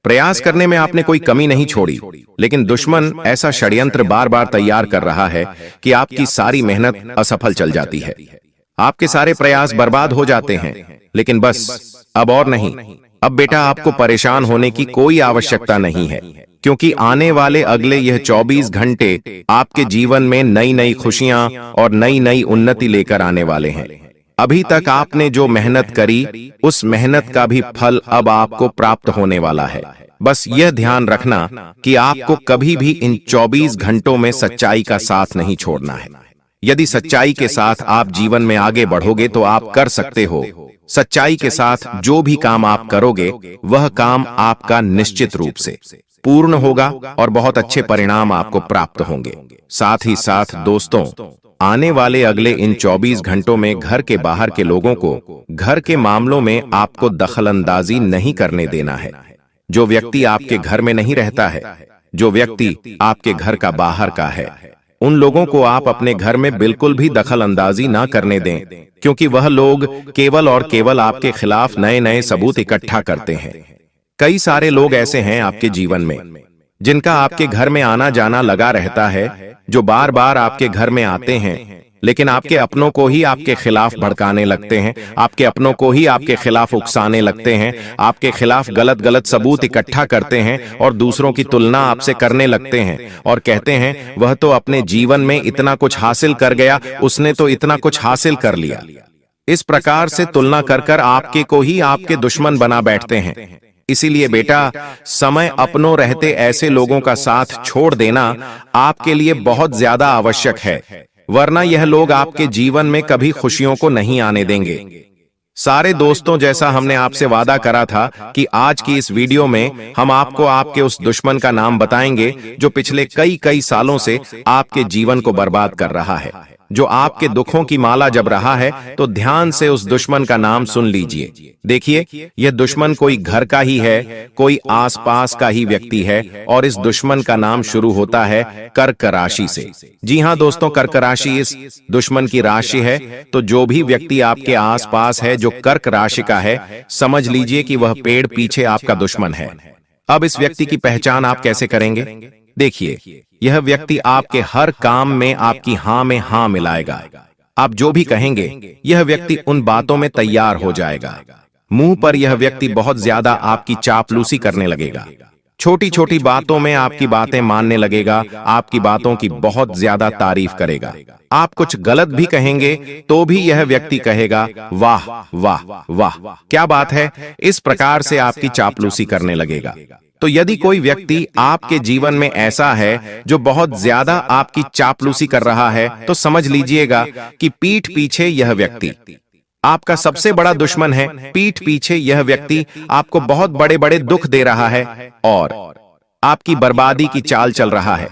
प्रयास करने में आपने कोई कमी नहीं छोड़ी, लेकिन दुश्मन ऐसा षड्यंत्र बार बार तैयार कर रहा है कि आपकी सारी मेहनत असफल चल जाती है। आपके सारे प्रयास बर्बाद हो जाते हैं। लेकिन बस अब और नहीं। अब बेटा, आपको परेशान होने की कोई आवश्यकता नहीं है, क्योंकि आने वाले अगले यह 24 घंटे आपके जीवन में नई नई खुशियां और नई नई उन्नति लेकर आने वाले हैं। अभी तक आपने जो मेहनत करी, उस मेहनत का भी फल अब आपको प्राप्त होने वाला है। बस यह ध्यान रखना कि आपको कभी भी इन 24 घंटों में सच्चाई का साथ नहीं छोड़ना है। यदि सच्चाई के साथ आप जीवन में आगे बढ़ोगे तो आप कर सकते हो। सच्चाई के साथ जो भी काम आप करोगे, वह काम आपका निश्चित रूप से पूर्ण होगा और बहुत अच्छे परिणाम आपको प्राप्त होंगे। साथ ही साथ दोस्तों, आने वाले अगले इन 24 घंटों में घर के बाहर के लोगों को घर के मामलों में आपको दखलंदाजी नहीं करने देना है। जो व्यक्ति आपके घर में नहीं रहता है, जो व्यक्ति आपके घर का बाहर का है, उन लोगों को आप अपने घर में बिल्कुल भी दखलंदाजी ना करने दें, क्योंकि वह लोग केवल और केवल आपके खिलाफ नए नए सबूत इकट्ठा करते हैं। कई सारे लोग ऐसे हैं आपके जीवन में जिनका आपके घर में आना जाना लगा रहता है, जो बार बार आपके घर में आते हैं, लेकिन आपके अपनों को ही आपके खिलाफ भड़काने लगते हैं, आपके अपनों को ही आपके खिलाफ उकसाने लगते हैं, आपके खिलाफ गलत गलत सबूत इकट्ठा करते हैं और दूसरों की तुलना आपसे करने लगते हैं और कहते हैं वह तो अपने जीवन में इतना कुछ हासिल कर गया, उसने तो इतना कुछ हासिल कर लिया। इस प्रकार से तुलना कर कर आपके को ही आपके दुश्मन बना बैठते हैं। इसीलिए बेटा, समय अपनों रहते ऐसे लोगों का साथ छोड़ देना आपके लिए बहुत ज्यादा आवश्यक है, वरना यह लोग आपके जीवन में कभी खुशियों को नहीं आने देंगे। सारे दोस्तों, जैसा हमने आपसे वादा करा था कि आज की इस वीडियो में हम आपको आपके उस दुश्मन का नाम बताएंगे जो पिछले कई सालों से आपके जीवन को बर्बाद कर रहा है, जो आपके दुखों की माला जप रहा है। तो ध्यान से उस दुश्मन का नाम सुन लीजिए। देखिए, यह दुश्मन कोई घर का ही है, कोई आसपास का ही व्यक्ति है और इस दुश्मन का नाम शुरू होता है कर्क राशि से। जी हां दोस्तों, कर्क राशि इस दुश्मन की राशि है। तो जो भी व्यक्ति आपके आसपास है जो कर्क राशि का है, समझ लीजिए कि वह पेड़ पीछे आपका दुश्मन है। अब इस व्यक्ति की पहचान आप कैसे करेंगे? देखिए, यह व्यक्ति आपके हर काम में आपकी हां में हां मिलाएगा। आप जो भी कहेंगे, यह व्यक्ति उन बातों में तैयार हो जाएगा। मुंह पर यह व्यक्ति बहुत ज्यादा आपकी चापलूसी करने लगेगा। छोटी छोटी बातों में आपकी बातें मानने लगेगा, आपकी बातों की बहुत ज्यादा तारीफ करेगा। आप कुछ गलत भी कहेंगे तो भी यह व्यक्ति कहेगा वाह वाह वाह, क्या बात है। इस प्रकार से आपकी चापलूसी करने लगेगा। तो यदि कोई व्यक्ति आपके जीवन में ऐसा है जो बहुत ज्यादा आपकी चापलूसी कर रहा है, तो समझ लीजिएगा कि पीठ पीछे यह व्यक्ति आपका सबसे बड़ा दुश्मन है। पीठ पीछे यह व्यक्ति आपको बहुत बड़े बड़े दुख दे रहा है और आपकी बर्बादी की चाल चल रहा है।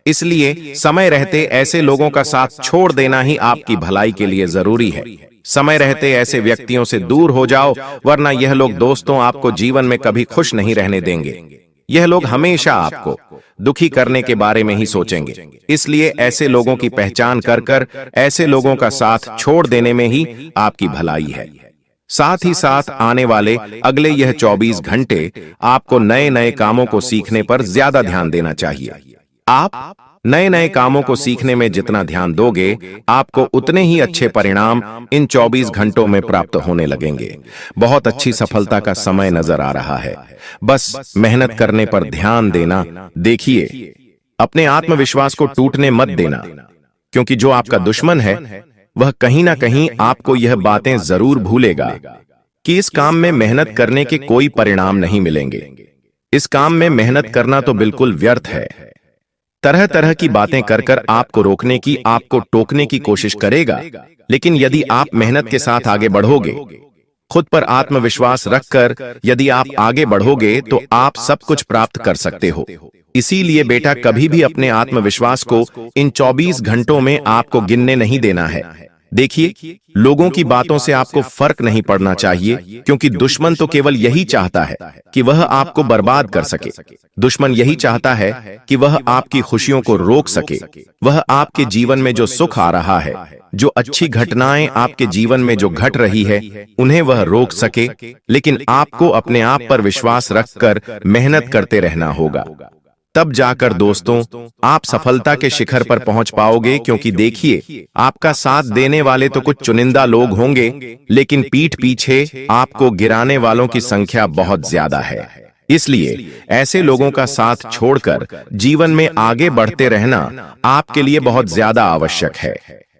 इसलिए समय रहते ऐसे लोगों का साथ छोड़ देना ही आपकी भलाई के लिए जरूरी है। समय रहते ऐसे व्यक्तियों से दूर हो जाओ, वरना यह लोग दोस्तों आपको जीवन में कभी खुश नहीं रहने देंगे। यह लोग हमेशा आपको दुखी करने के बारे में ही सोचेंगे। इसलिए ऐसे लोगों की पहचान कर कर ऐसे लोगों का साथ छोड़ देने में ही आपकी भलाई है। साथ ही साथ आने वाले अगले यह 24 घंटे आपको नए नए कामों को सीखने पर ज्यादा ध्यान देना चाहिए। आप नए नए कामों को सीखने में जितना ध्यान दोगे, आपको उतने ही अच्छे परिणाम इन 24 घंटों में प्राप्त होने लगेंगे। बहुत अच्छी सफलता का समय नजर आ रहा है। बस मेहनत करने पर ध्यान देना। देखिए, अपने आत्मविश्वास को टूटने मत देना, क्योंकि जो आपका दुश्मन है वह कहीं ना कहीं आपको यह बातें जरूर भूलेगा कि इस काम में मेहनत करने के कोई परिणाम नहीं मिलेंगे। इस काम में मेहनत करना तो बिल्कुल व्यर्थ है। तरह तरह की बातें कर कर आपको रोकने की, आपको टोकने की कोशिश करेगा, लेकिन यदि आप मेहनत के साथ आगे बढ़ोगे, खुद पर आत्मविश्वास रखकर यदि आप आगे बढ़ोगे, तो आप सब कुछ प्राप्त कर सकते हो। इसीलिए बेटा, कभी भी अपने आत्मविश्वास को इन 24 घंटों में आपको गिनने नहीं देना है। देखिए, लोगों की बातों से आपको फर्क नहीं पड़ना चाहिए, क्योंकि दुश्मन तो केवल यही चाहता है कि वह आपको बर्बाद कर सके। दुश्मन यही चाहता है कि वह आपकी खुशियों को रोक सके। वह आपके जीवन में जो सुख आ रहा है, जो अच्छी घटनाएं आपके जीवन में जो घट रही है, उन्हें वह रोक सके। लेकिन आपको अपने आप पर विश्वास रखकर मेहनत करते रहना होगा। तब जाकर दोस्तों, आप सफलता के शिखर पर पहुंच पाओगे। क्योंकि देखिए, आपका साथ देने वाले तो कुछ चुनिंदा लोग होंगे, लेकिन पीठ पीछे आपको गिराने वालों की संख्या बहुत ज्यादा है। इसलिए ऐसे लोगों का साथ छोड़कर जीवन में आगे बढ़ते रहना आपके लिए बहुत ज्यादा आवश्यक है।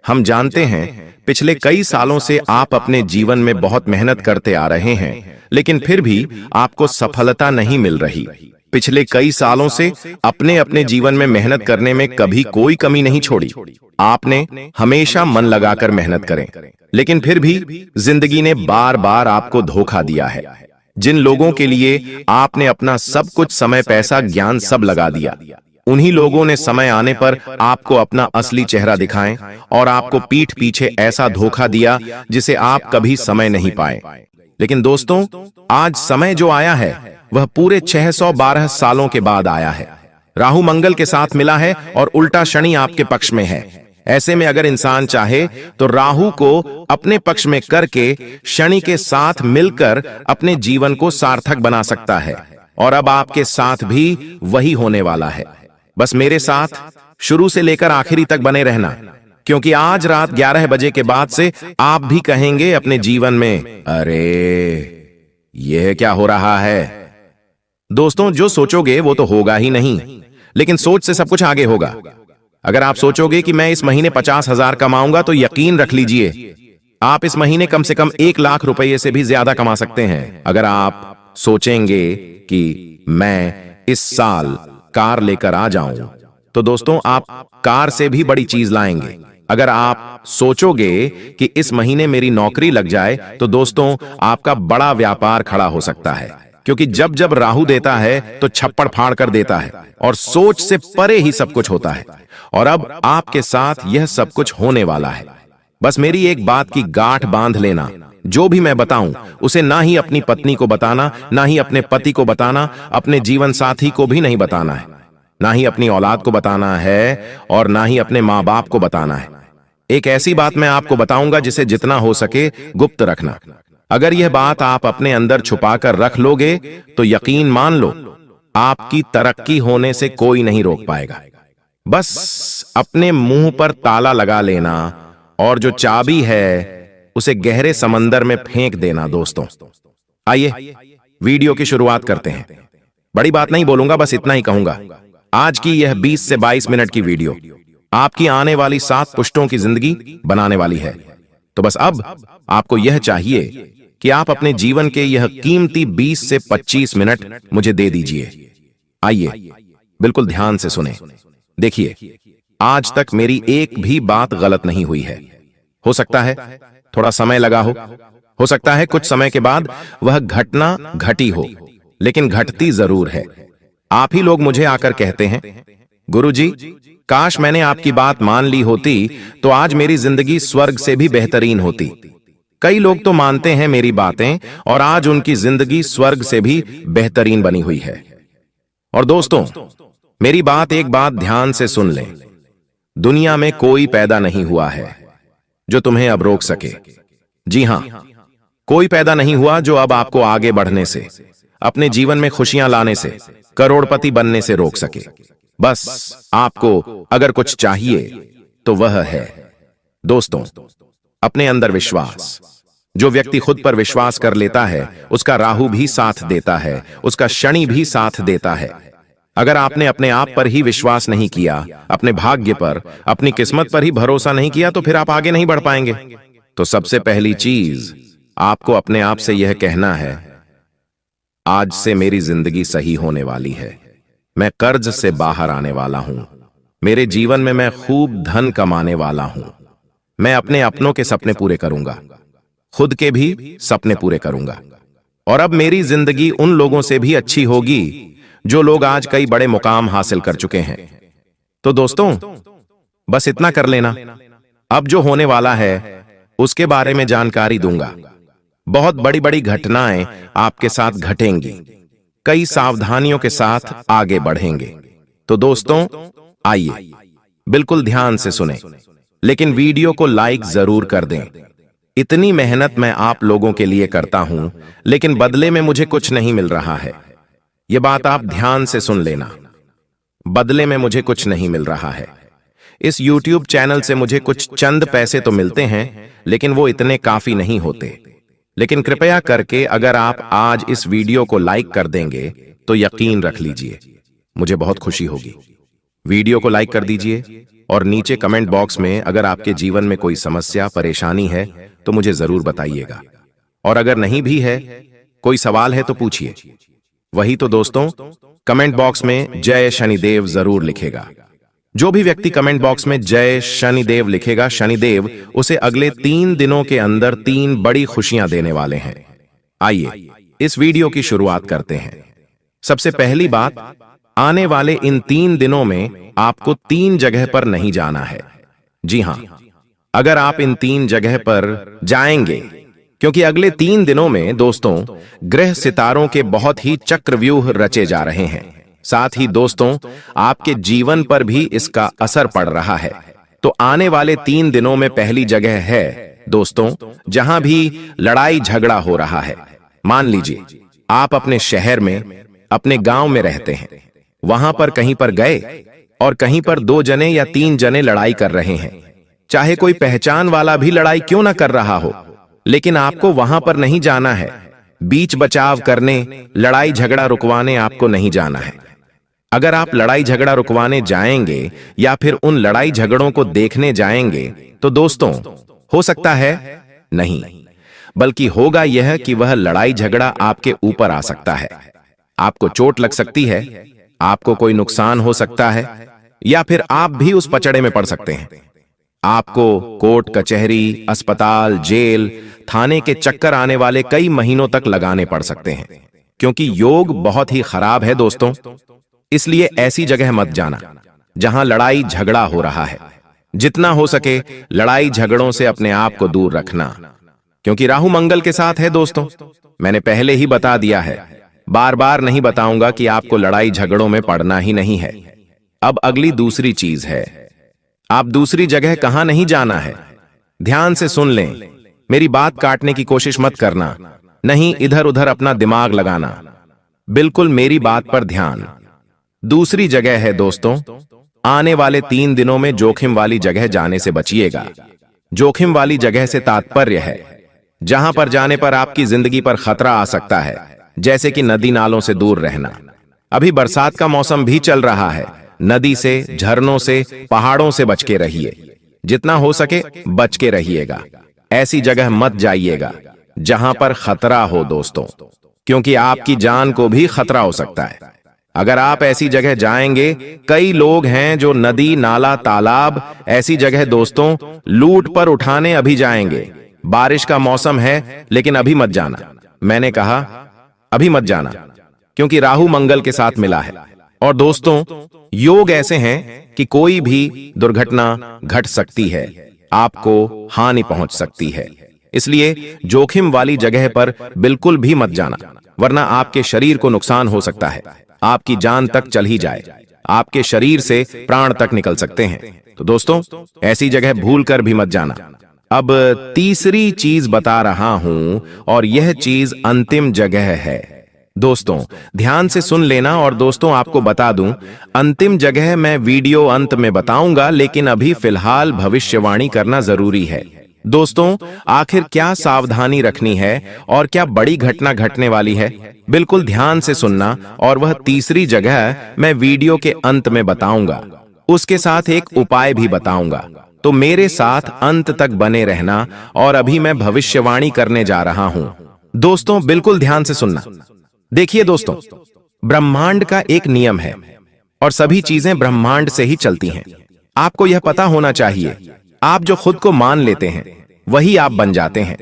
हम जानते हैं, पिछले कई सालों से आप अपने जीवन में बहुत मेहनत करते आ रहे हैं, लेकिन फिर भी आपको सफलता नहीं मिल रही। पिछले कई सालों से अपने अपने जीवन में मेहनत करने में कभी कोई कमी नहीं छोड़ी। आपने हमेशा मन लगाकर मेहनत करें, लेकिन फिर भी जिंदगी ने बार बार आपको धोखा दिया है। जिन लोगों के लिए आपने अपना सब कुछ, समय, पैसा, ज्ञान सब लगा दिया, उन्हीं लोगों ने समय आने पर आपको अपना असली चेहरा दिखाएं और आपको पीठ पीछे ऐसा धोखा दिया जिसे आप कभी समय नहीं पाए। लेकिन दोस्तों, आज समय जो आया है वह पूरे 612 सालों के बाद आया है। राहु मंगल के साथ मिला है और उल्टा शनि आपके पक्ष में है। ऐसे में अगर इंसान चाहे तो राहु को अपने पक्ष में करके शनि के साथ मिलकर अपने जीवन को सार्थक बना सकता है। और अब आपके साथ भी वही होने वाला है। बस मेरे साथ शुरू से लेकर आखिरी तक बने रहना, क्योंकि आज रात 11 बजे के बाद से आप भी कहेंगे अपने जीवन में, अरे यह क्या हो रहा है। दोस्तों, जो सोचोगे वो तो होगा ही नहीं, लेकिन सोच से सब कुछ आगे होगा। अगर आप सोचोगे कि मैं इस महीने 50,000 कमाऊंगा, तो यकीन रख लीजिए आप इस महीने कम से कम 1 लाख रुपए से भी ज्यादा कमा सकते हैं। अगर आप सोचेंगे कि मैं इस साल कार लेकर आ जाऊं, तो दोस्तों आप कार से भी बड़ी चीज लाएंगे। अगर आप सोचोगे कि इस महीने मेरी नौकरी लग जाए, तो दोस्तों आपका बड़ा व्यापार खड़ा हो सकता है। क्योंकि जब जब राहु देता है तो छप्पड़ फाड़ कर देता है, और सोच से परे ही सब कुछ होता है। और अब आपके साथ यह सब कुछ होने वाला है। बस मेरी एक बात की गांठ बांध लेना, जो भी मैं बताऊं उसे ना ही अपनी पत्नी को बताना, ना ही अपने पति को बताना, अपने जीवन साथी को भी नहीं बताना है, ना ही अपनी औलाद को बताना है, और ना ही अपने माँ बाप को बताना है। एक ऐसी बात मैं आपको बताऊंगा जिसे जितना हो सके गुप्त रखना। अगर यह बात आप अपने अंदर छुपाकर रख लोगे, तो यकीन मान लो आपकी तरक्की होने से कोई नहीं रोक पाएगा। बस अपने मुंह पर ताला लगा लेना और जो चाबी है उसे गहरे समंदर में फेंक देना। दोस्तों, आइए वीडियो की शुरुआत करते हैं। बड़ी बात नहीं बोलूंगा, बस इतना ही कहूंगा। आज की यह 20 से 22 मिनट की वीडियो आपकी आने वाली 7 पुश्तों की जिंदगी बनाने वाली है। तो बस अब आपको यह चाहिए कि आप अपने जीवन के यह कीमती 20 से 25 मिनट मुझे दे दीजिए। आइए बिल्कुल ध्यान से सुने। देखिए, आज तक मेरी एक भी बात गलत नहीं हुई है। हो सकता है थोड़ा समय लगा हो सकता है कुछ समय के बाद वह घटना घटी हो, लेकिन घटती जरूर है। आप ही लोग मुझे आकर कहते हैं, गुरुजी, काश मैंने आपकी बात मान ली होती तो आज मेरी जिंदगी स्वर्ग से भी बेहतरीन होती। कई लोग तो मानते हैं मेरी बातें और आज उनकी जिंदगी स्वर्ग से भी बेहतरीन बनी हुई है। और दोस्तों, मेरी बात एक बात ध्यान से सुन लें। दुनिया में कोई पैदा नहीं हुआ है जो तुम्हें अब रोक सके। जी हां, कोई पैदा नहीं हुआ जो अब आपको आगे बढ़ने से, अपने जीवन में खुशियां लाने से, करोड़पति बनने से रोक सके। बस आपको अगर कुछ चाहिए तो वह है दोस्तों अपने अंदर विश्वास। जो व्यक्ति खुद पर विश्वास कर लेता है उसका राहु भी साथ देता है, उसका शनि भी साथ देता है। अगर आपने अपने आप पर ही विश्वास नहीं किया, अपने भाग्य पर, अपनी किस्मत पर ही भरोसा नहीं किया, तो फिर आप आगे नहीं बढ़ पाएंगे। तो सबसे पहली चीज आपको अपने आप से यह कहना है, आज से मेरी जिंदगी सही होने वाली है, मैं कर्ज से बाहर आने वाला हूं, मेरे जीवन में मैं खूब धन कमाने वाला हूं, मैं अपने अपनों के सपने पूरे करूंगा, खुद के भी सपने पूरे करूंगा, और अब मेरी जिंदगी उन लोगों से भी अच्छी होगी जो लोग आज कई बड़े मुकाम हासिल कर चुके हैं। तो दोस्तों बस इतना कर लेना। अब जो होने वाला है उसके बारे में जानकारी दूंगा। बहुत बड़ी बड़ी घटनाएं आपके साथ घटेंगी, कई सावधानियों के साथ आगे बढ़ेंगे। तो दोस्तों आइए बिल्कुल ध्यान से सुने, लेकिन वीडियो को लाइक जरूर कर दें। इतनी मेहनत मैं आप लोगों के लिए करता हूं, लेकिन बदले में मुझे कुछ नहीं मिल रहा है। यह बात आप ध्यान से सुन लेना, बदले में मुझे कुछ नहीं मिल रहा है। इस YouTube चैनल से मुझे कुछ चंद पैसे तो मिलते हैं, लेकिन वो इतने काफी नहीं होते। लेकिन कृपया करके अगर आप आज इस वीडियो को लाइक कर देंगे तो यकीन रख लीजिए मुझे बहुत खुशी होगी। वीडियो को लाइक कर दीजिए और नीचे कमेंट बॉक्स में अगर आपके जीवन में कोई समस्या परेशानी है तो मुझे जरूर बताइएगा, और अगर नहीं भी है, कोई सवाल है तो पूछिए। वही तो दोस्तों, कमेंट बॉक्स में जय शनिदेव जरूर लिखेगा। जो भी व्यक्ति कमेंट बॉक्स में जय शनिदेव लिखेगा, शनिदेव उसे अगले 3 दिनों के अंदर 3 बड़ी खुशियां देने वाले हैं। आइए इस वीडियो की शुरुआत करते हैं। सबसे पहली बात, आने वाले इन 3 दिनों में आपको 3 जगह पर नहीं जाना है। जी हां, अगर आप इन 3 जगह पर जाएंगे, क्योंकि अगले 3 दिनों में दोस्तों ग्रह सितारों के बहुत ही चक्रव्यूह रचे जा रहे हैं। साथ ही दोस्तों आपके जीवन पर भी इसका असर पड़ रहा है। तो आने वाले 3 दिनों में पहली जगह है दोस्तों जहां भी लड़ाई झगड़ा हो रहा है। मान लीजिए आप अपने शहर में, अपने गांव में रहते हैं, वहां पर कहीं पर गए और कहीं पर 2 जने या 3 जने लड़ाई कर रहे हैं। चाहे कोई पहचान वाला भी लड़ाई क्यों ना कर रहा हो, लेकिन आपको वहां पर नहीं जाना है। बीच बचाव करने, लड़ाई झगड़ा रुकवाने आपको नहीं जाना है। अगर आप लड़ाई झगड़ा रुकवाने जाएंगे या फिर उन लड़ाई झगड़ों को देखने जाएंगे तो दोस्तों हो सकता है नहीं, बल्कि होगा यह कि वह लड़ाई झगड़ा आपके ऊपर आ सकता है। आपको चोट लग सकती है, आपको कोई नुकसान हो सकता है, या फिर आप भी उस पचड़े में पड़ सकते हैं। आपको कोर्ट कचहरी, अस्पताल, जेल, थाने के चक्कर आने वाले कई महीनों तक लगाने पड़ सकते हैं, क्योंकि योग बहुत ही खराब है दोस्तों। इसलिए ऐसी जगह मत जाना जहां लड़ाई झगड़ा हो रहा है। जितना हो सके लड़ाई झगड़ों से अपने आप को दूर रखना, क्योंकि राहु मंगल के साथ है दोस्तों। मैंने पहले ही बता दिया है, बार बार नहीं बताऊंगा कि आपको लड़ाई झगड़ों में पड़ना ही नहीं है। अब अगली दूसरी चीज है, आप दूसरी जगह कहां नहीं जाना है। ध्यान से सुन लें, मेरी बात काटने की कोशिश मत करना, नहीं इधर उधर अपना दिमाग लगाना, बिल्कुल मेरी बात पर ध्यान। दूसरी जगह है दोस्तों, आने वाले 3 दिनों में जोखिम वाली जगह जाने से बचिएगा। जोखिम वाली जगह से तात्पर्य है जहां पर जाने पर आपकी जिंदगी पर खतरा आ सकता है, जैसे कि नदी नालों से दूर रहना। अभी बरसात का मौसम भी चल रहा है, नदी से, झरनों से, पहाड़ों से बच के रहिए। जितना हो सके बच के रहिएगा। ऐसी जगह मत जाइएगा जहां पर खतरा हो दोस्तों, क्योंकि आपकी जान को भी खतरा हो सकता है। अगर आप ऐसी जगह जाएंगे, कई लोग हैं जो नदी, नाला, तालाब, ऐसी जगह दोस्तों लूट पर उठाने अभी जाएंगे। बारिश का मौसम है, लेकिन अभी मत जाना। मैंने कहा अभी मत जाना, क्योंकि राहु मंगल के साथ मिला है। और दोस्तों योग ऐसे हैं कि कोई भी दुर्घटना घट सकती है, आपको हानि पहुंच सकती है। इसलिए जोखिम वाली जगह पर बिल्कुल भी मत जाना, वरना आपके शरीर को नुकसान हो सकता है, आपकी जान तक चल ही जाए, आपके शरीर से प्राण तक निकल सकते हैं। तो दोस्तों ऐसी जगह भूल कर भी मत जाना। अब तीसरी चीज बता रहा हूं, और यह चीज अंतिम जगह है। दोस्तों ध्यान से सुन लेना। और दोस्तों आपको बता दूं, अंतिम जगह मैं वीडियो अंत में बताऊंगा, लेकिन अभी फिलहाल भविष्यवाणी करना जरूरी है। दोस्तों आखिर क्या सावधानी रखनी है और क्या बड़ी घटना घटने वाली है, बिल्कुल ध्यान से सुनना। और वह तीसरी जगह मैं वीडियो के अंत में बताऊंगा, उसके साथ एक उपाय भी बताऊंगा। तो मेरे साथ अंत तक बने रहना। और अभी मैं भविष्यवाणी करने जा रहा हूं। दोस्तों बिल्कुल ध्यान से सुनना। देखिए दोस्तों, ब्रह्मांड का एक नियम है और सभी चीजें ब्रह्मांड से ही चलती हैं। आपको यह पता होना चाहिए, आप जो खुद को मान लेते हैं वही आप बन जाते हैं।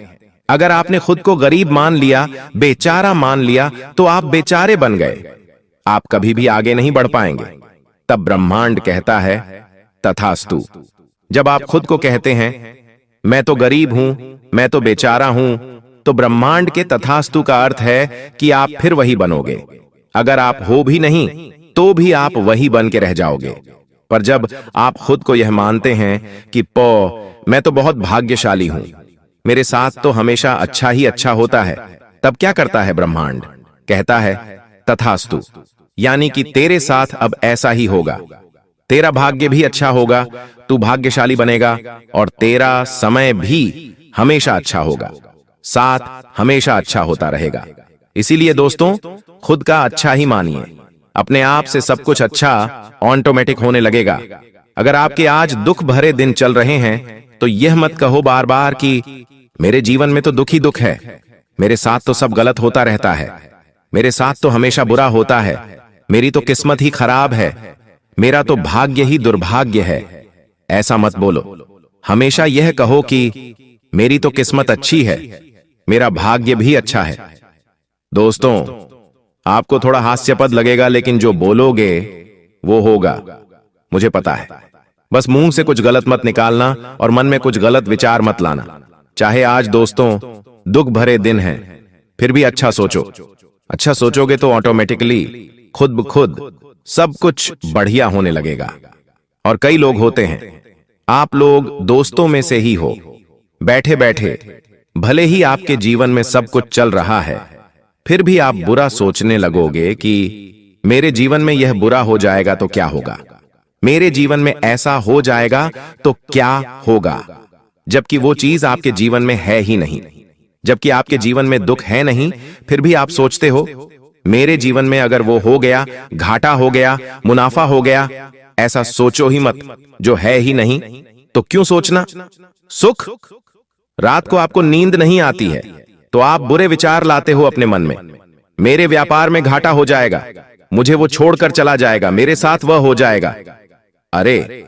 अगर आपने खुद को गरीब मान लिया, बेचारा मान लिया, तो आप बेचारे बन गए। आप कभी भी आगे नहीं बढ़ पाएंगे। तब ब्रह्मांड कहता है तथास्तु। जब आप खुद को कहते हैं मैं तो गरीब हूं, मैं तो बेचारा हूं, तो ब्रह्मांड के तथास्तु का अर्थ है कि आप फिर वही बनोगे। अगर आप हो भी नहीं तो भी आप वही बन के रह जाओगे। पर जब आप खुद को यह मानते हैं कि मैं तो बहुत भाग्यशाली हूं, मेरे साथ तो हमेशा अच्छा ही अच्छा होता है, तब क्या करता है ब्रह्मांड? कहता है तथास्तु, यानी कि तेरे साथ अब ऐसा ही होगा। तेरा भाग्य भी अच्छा होगा, तू भाग्यशाली बनेगा और तेरा समय भी हमेशा अच्छा होगा, साथ हमेशा अच्छा होता रहेगा। इसीलिए दोस्तों खुद का अच्छा ही मानिए। अपने आप से सब कुछ अच्छा ऑटोमेटिक होने लगेगा। अगर आपके आज दुख भरे दिन चल रहे हैं तो यह मत कहो बार बार कि मेरे जीवन में तो दुख ही दुख है, मेरे साथ तो सब गलत होता रहता है, मेरे साथ तो हमेशा बुरा होता है, मेरी तो किस्मत ही खराब है, मेरा तो भाग्य ही दुर्भाग्य है। ऐसा मत बोलो। हमेशा यह कहो कि मेरी तो किस्मत अच्छी है, मेरा भाग्य भी अच्छा है। दोस्तों आपको थोड़ा हास्यास्पद लगेगा, लेकिन जो बोलोगे वो होगा, मुझे पता है। बस मुंह से कुछ गलत मत निकालना और मन में कुछ गलत विचार मत लाना। चाहे आज दोस्तों दुख भरे दिन हैं, फिर भी अच्छा सोचो। अच्छा सोचोगे तो ऑटोमेटिकली खुद ब खुद सब कुछ बढ़िया होने लगेगा। और कई लोग होते हैं, आप लोग दोस्तों में से ही हो, बैठे बैठे भले ही आपके जीवन में सब कुछ चल रहा है, फिर भी आप बुरा सोचने लगोगे कि मेरे जीवन में यह बुरा हो जाएगा तो क्या होगा, मेरे जीवन में ऐसा हो जाएगा तो क्या होगा, जबकि वो चीज आपके जीवन में है ही नहीं। जबकि आपके जीवन में दुख है नहीं, फिर भी आप सोचते हो मेरे जीवन में अगर वो हो गया, घाटा हो गया, मुनाफा हो गया। ऐसा सोचो ही मत, जो है ही नहीं तो क्यों सोचना। सुख, रात को आपको नींद नहीं आती है तो आप बुरे विचार लाते हो अपने मन में। मेरे व्यापार में घाटा हो जाएगा, मुझे वो छोड़कर चला जाएगा, मेरे साथ वह हो जाएगा। अरे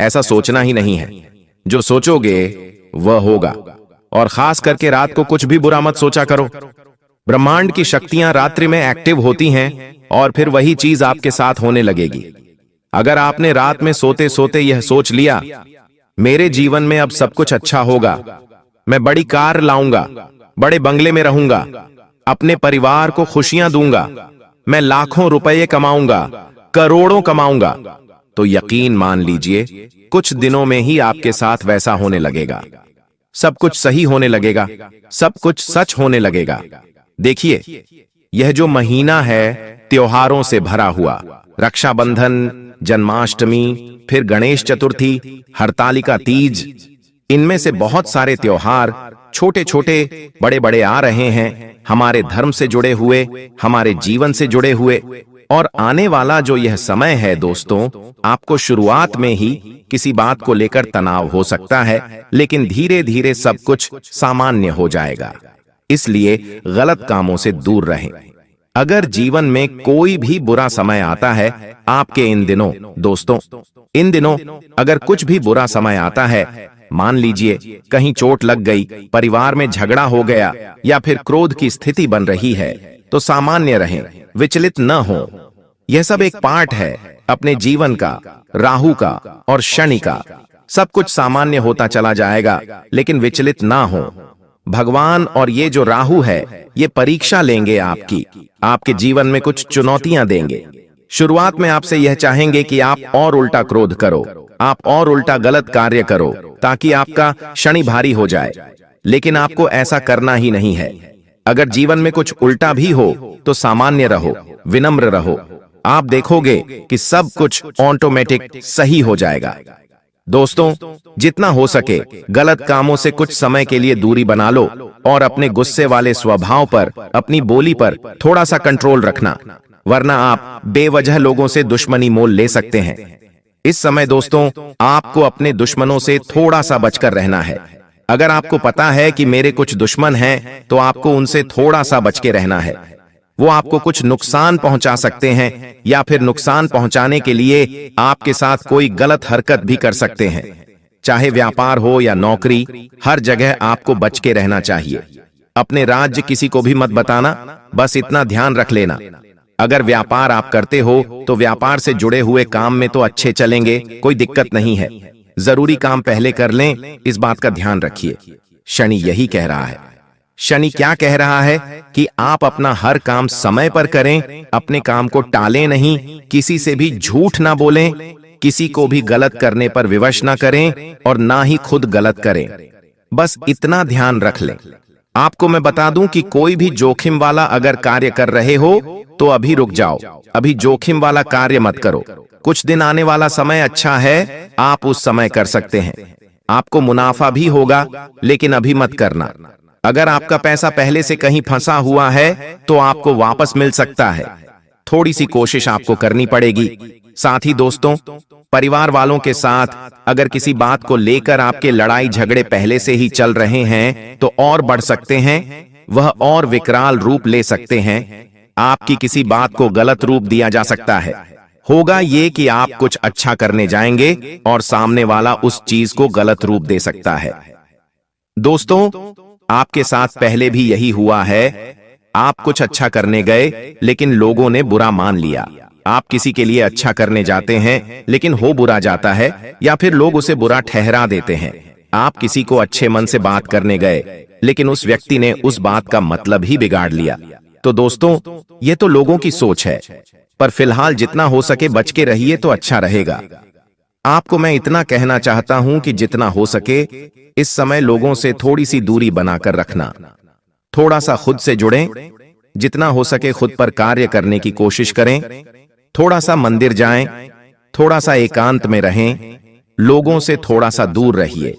ऐसा सोचना ही नहीं है, जो सोचोगे वह होगा। और खास करके रात को कुछ भी बुरा मत सोचा करो। ब्रह्मांड की शक्तियां रात्रि में एक्टिव होती हैं और फिर वही चीज आपके साथ होने लगेगी। अगर आपने रात में सोते सोते यह सोच लिया मेरे जीवन में अब सब कुछ अच्छा होगा, मैं बड़ी कार लाऊंगा, बड़े बंगले में रहूंगा, अपने परिवार को खुशियां दूंगा, मैं लाखों रुपए कमाऊंगा, करोड़ों कमाऊंगा, तो यकीन मान लीजिए कुछ दिनों में ही आपके साथ वैसा होने लगेगा। सब कुछ सही होने लगेगा, सब कुछ सच होने लगेगा। देखिए यह जो महीना है त्योहारों से भरा हुआ, रक्षाबंधन, जन्माष्टमी, फिर गणेश चतुर्थी, हरतालिका तीज, इनमें से बहुत सारे त्योहार छोटे छोटे बड़े बड़े आ रहे हैं, हमारे धर्म से जुड़े हुए, हमारे जीवन से जुड़े हुए। और आने वाला जो यह समय है दोस्तों, आपको शुरुआत में ही किसी बात को लेकर तनाव हो सकता है, लेकिन धीरे धीरे सब कुछ सामान्य हो जाएगा। इसलिए गलत कामों से दूर रहें। अगर जीवन में कोई भी बुरा समय आता है आपके इन दिनों, दोस्तों इन दिनों अगर कुछ भी बुरा समय आता है, मान लीजिए कहीं चोट लग गई, परिवार में झगड़ा हो गया या फिर क्रोध की स्थिति बन रही है, तो सामान्य रहें, विचलित न हो। यह सब एक पार्ट है अपने जीवन का, राहु का और शनि का। सब कुछ सामान्य होता चला जाएगा, लेकिन विचलित ना हो। भगवान और ये जो राहु है ये परीक्षा लेंगे आपकी, आपके जीवन में कुछ चुनौतियां देंगे। शुरुआत में आपसे यह चाहेंगे कि आप और उल्टा क्रोध करो, आप और उल्टा गलत कार्य करो, ताकि आपका शनि भारी हो जाए। लेकिन आपको ऐसा करना ही नहीं है। अगर जीवन में कुछ उल्टा भी हो तो सामान्य रहो, विनम्र रहो। आप देखोगे कि सब कुछ ऑटोमेटिक सही हो जाएगा। दोस्तों, जितना हो सके गलत कामों से कुछ समय के लिए दूरी बना लो और अपने गुस्से वाले स्वभाव पर, अपनी बोली पर थोड़ा सा कंट्रोल रखना, वरना आप बेवजह लोगों से दुश्मनी मोल ले सकते हैं। इस समय दोस्तों, आपको अपने दुश्मनों से थोड़ा सा बचकर रहना है। अगर आपको पता है कि मेरे कुछ दुश्मन हैं, तो आपको उनसे थोड़ा सा बच के रहना है। वो आपको कुछ नुकसान पहुंचा सकते हैं या फिर नुकसान पहुंचाने के लिए आपके साथ कोई गलत हरकत भी कर सकते हैं। चाहे व्यापार हो या नौकरी, हर जगह आपको बच के रहना चाहिए। अपने राज्य किसी को भी मत बताना, बस इतना ध्यान रख लेना। अगर व्यापार आप करते हो तो व्यापार से जुड़े हुए काम में तो अच्छे चलेंगे, कोई दिक्कत नहीं है। जरूरी काम पहले कर लें, इस बात का ध्यान रखिए। शनि यही कह रहा है। शनि क्या कह रहा है कि आप अपना हर काम समय पर करें, अपने काम को टालें नहीं, किसी से भी झूठ ना बोलें, किसी को भी गलत करने पर विवश ना करें और ना ही खुद गलत करें। बस इतना ध्यान रख लें। आपको मैं बता दूं कि कोई भी जोखिम वाला अगर कार्य कर रहे हो तो अभी रुक जाओ, अभी जोखिम वाला कार्य मत करो। कुछ दिन आने वाला समय अच्छा है, आप उस समय कर सकते हैं। आपको मुनाफा भी होगा, लेकिन अभी मत करना। अगर आपका पैसा पहले से कहीं फंसा हुआ है तो आपको वापस मिल सकता है। थोड़ी सी कोशिश आपको करनी पड़ेगी। साथ ही दोस्तों, परिवार वालों के साथ अगर किसी बात को लेकर आपके लड़ाई झगड़े पहले से ही चल रहे हैं तो और बढ़ सकते हैं, वह और विकराल रूप ले सकते हैं। आपकी किसी बात को गलत रूप दिया जा सकता है। होगा ये कि आप कुछ अच्छा करने जाएंगे और सामने वाला उस चीज को गलत रूप दे सकता है। दोस्तों, आपके साथ पहले भी यही हुआ है। आप कुछ अच्छा करने गए लेकिन लोगों ने बुरा मान लिया। आप किसी के लिए अच्छा करने जाते हैं लेकिन हो बुरा जाता है या फिर लोग उसे बुरा ठहरा देते हैं। आप किसी को अच्छे मन से बात करने गए लेकिन उस व्यक्ति ने उस बात का मतलब ही बिगाड़ लिया। तो दोस्तों, ये तो लोगों की सोच है, पर फिलहाल जितना हो सके बच के रहिए तो अच्छा रहेगा। आपको मैं इतना कहना चाहता हूं कि जितना हो सके इस समय लोगों से थोड़ी सी दूरी बनाकर रखना। थोड़ा सा खुद से जुड़ें, जितना हो सके खुद पर कार्य करने की कोशिश करें। थोड़ा सा मंदिर जाएं, थोड़ा सा एकांत में रहें, लोगों से थोड़ा सा दूर रहिए,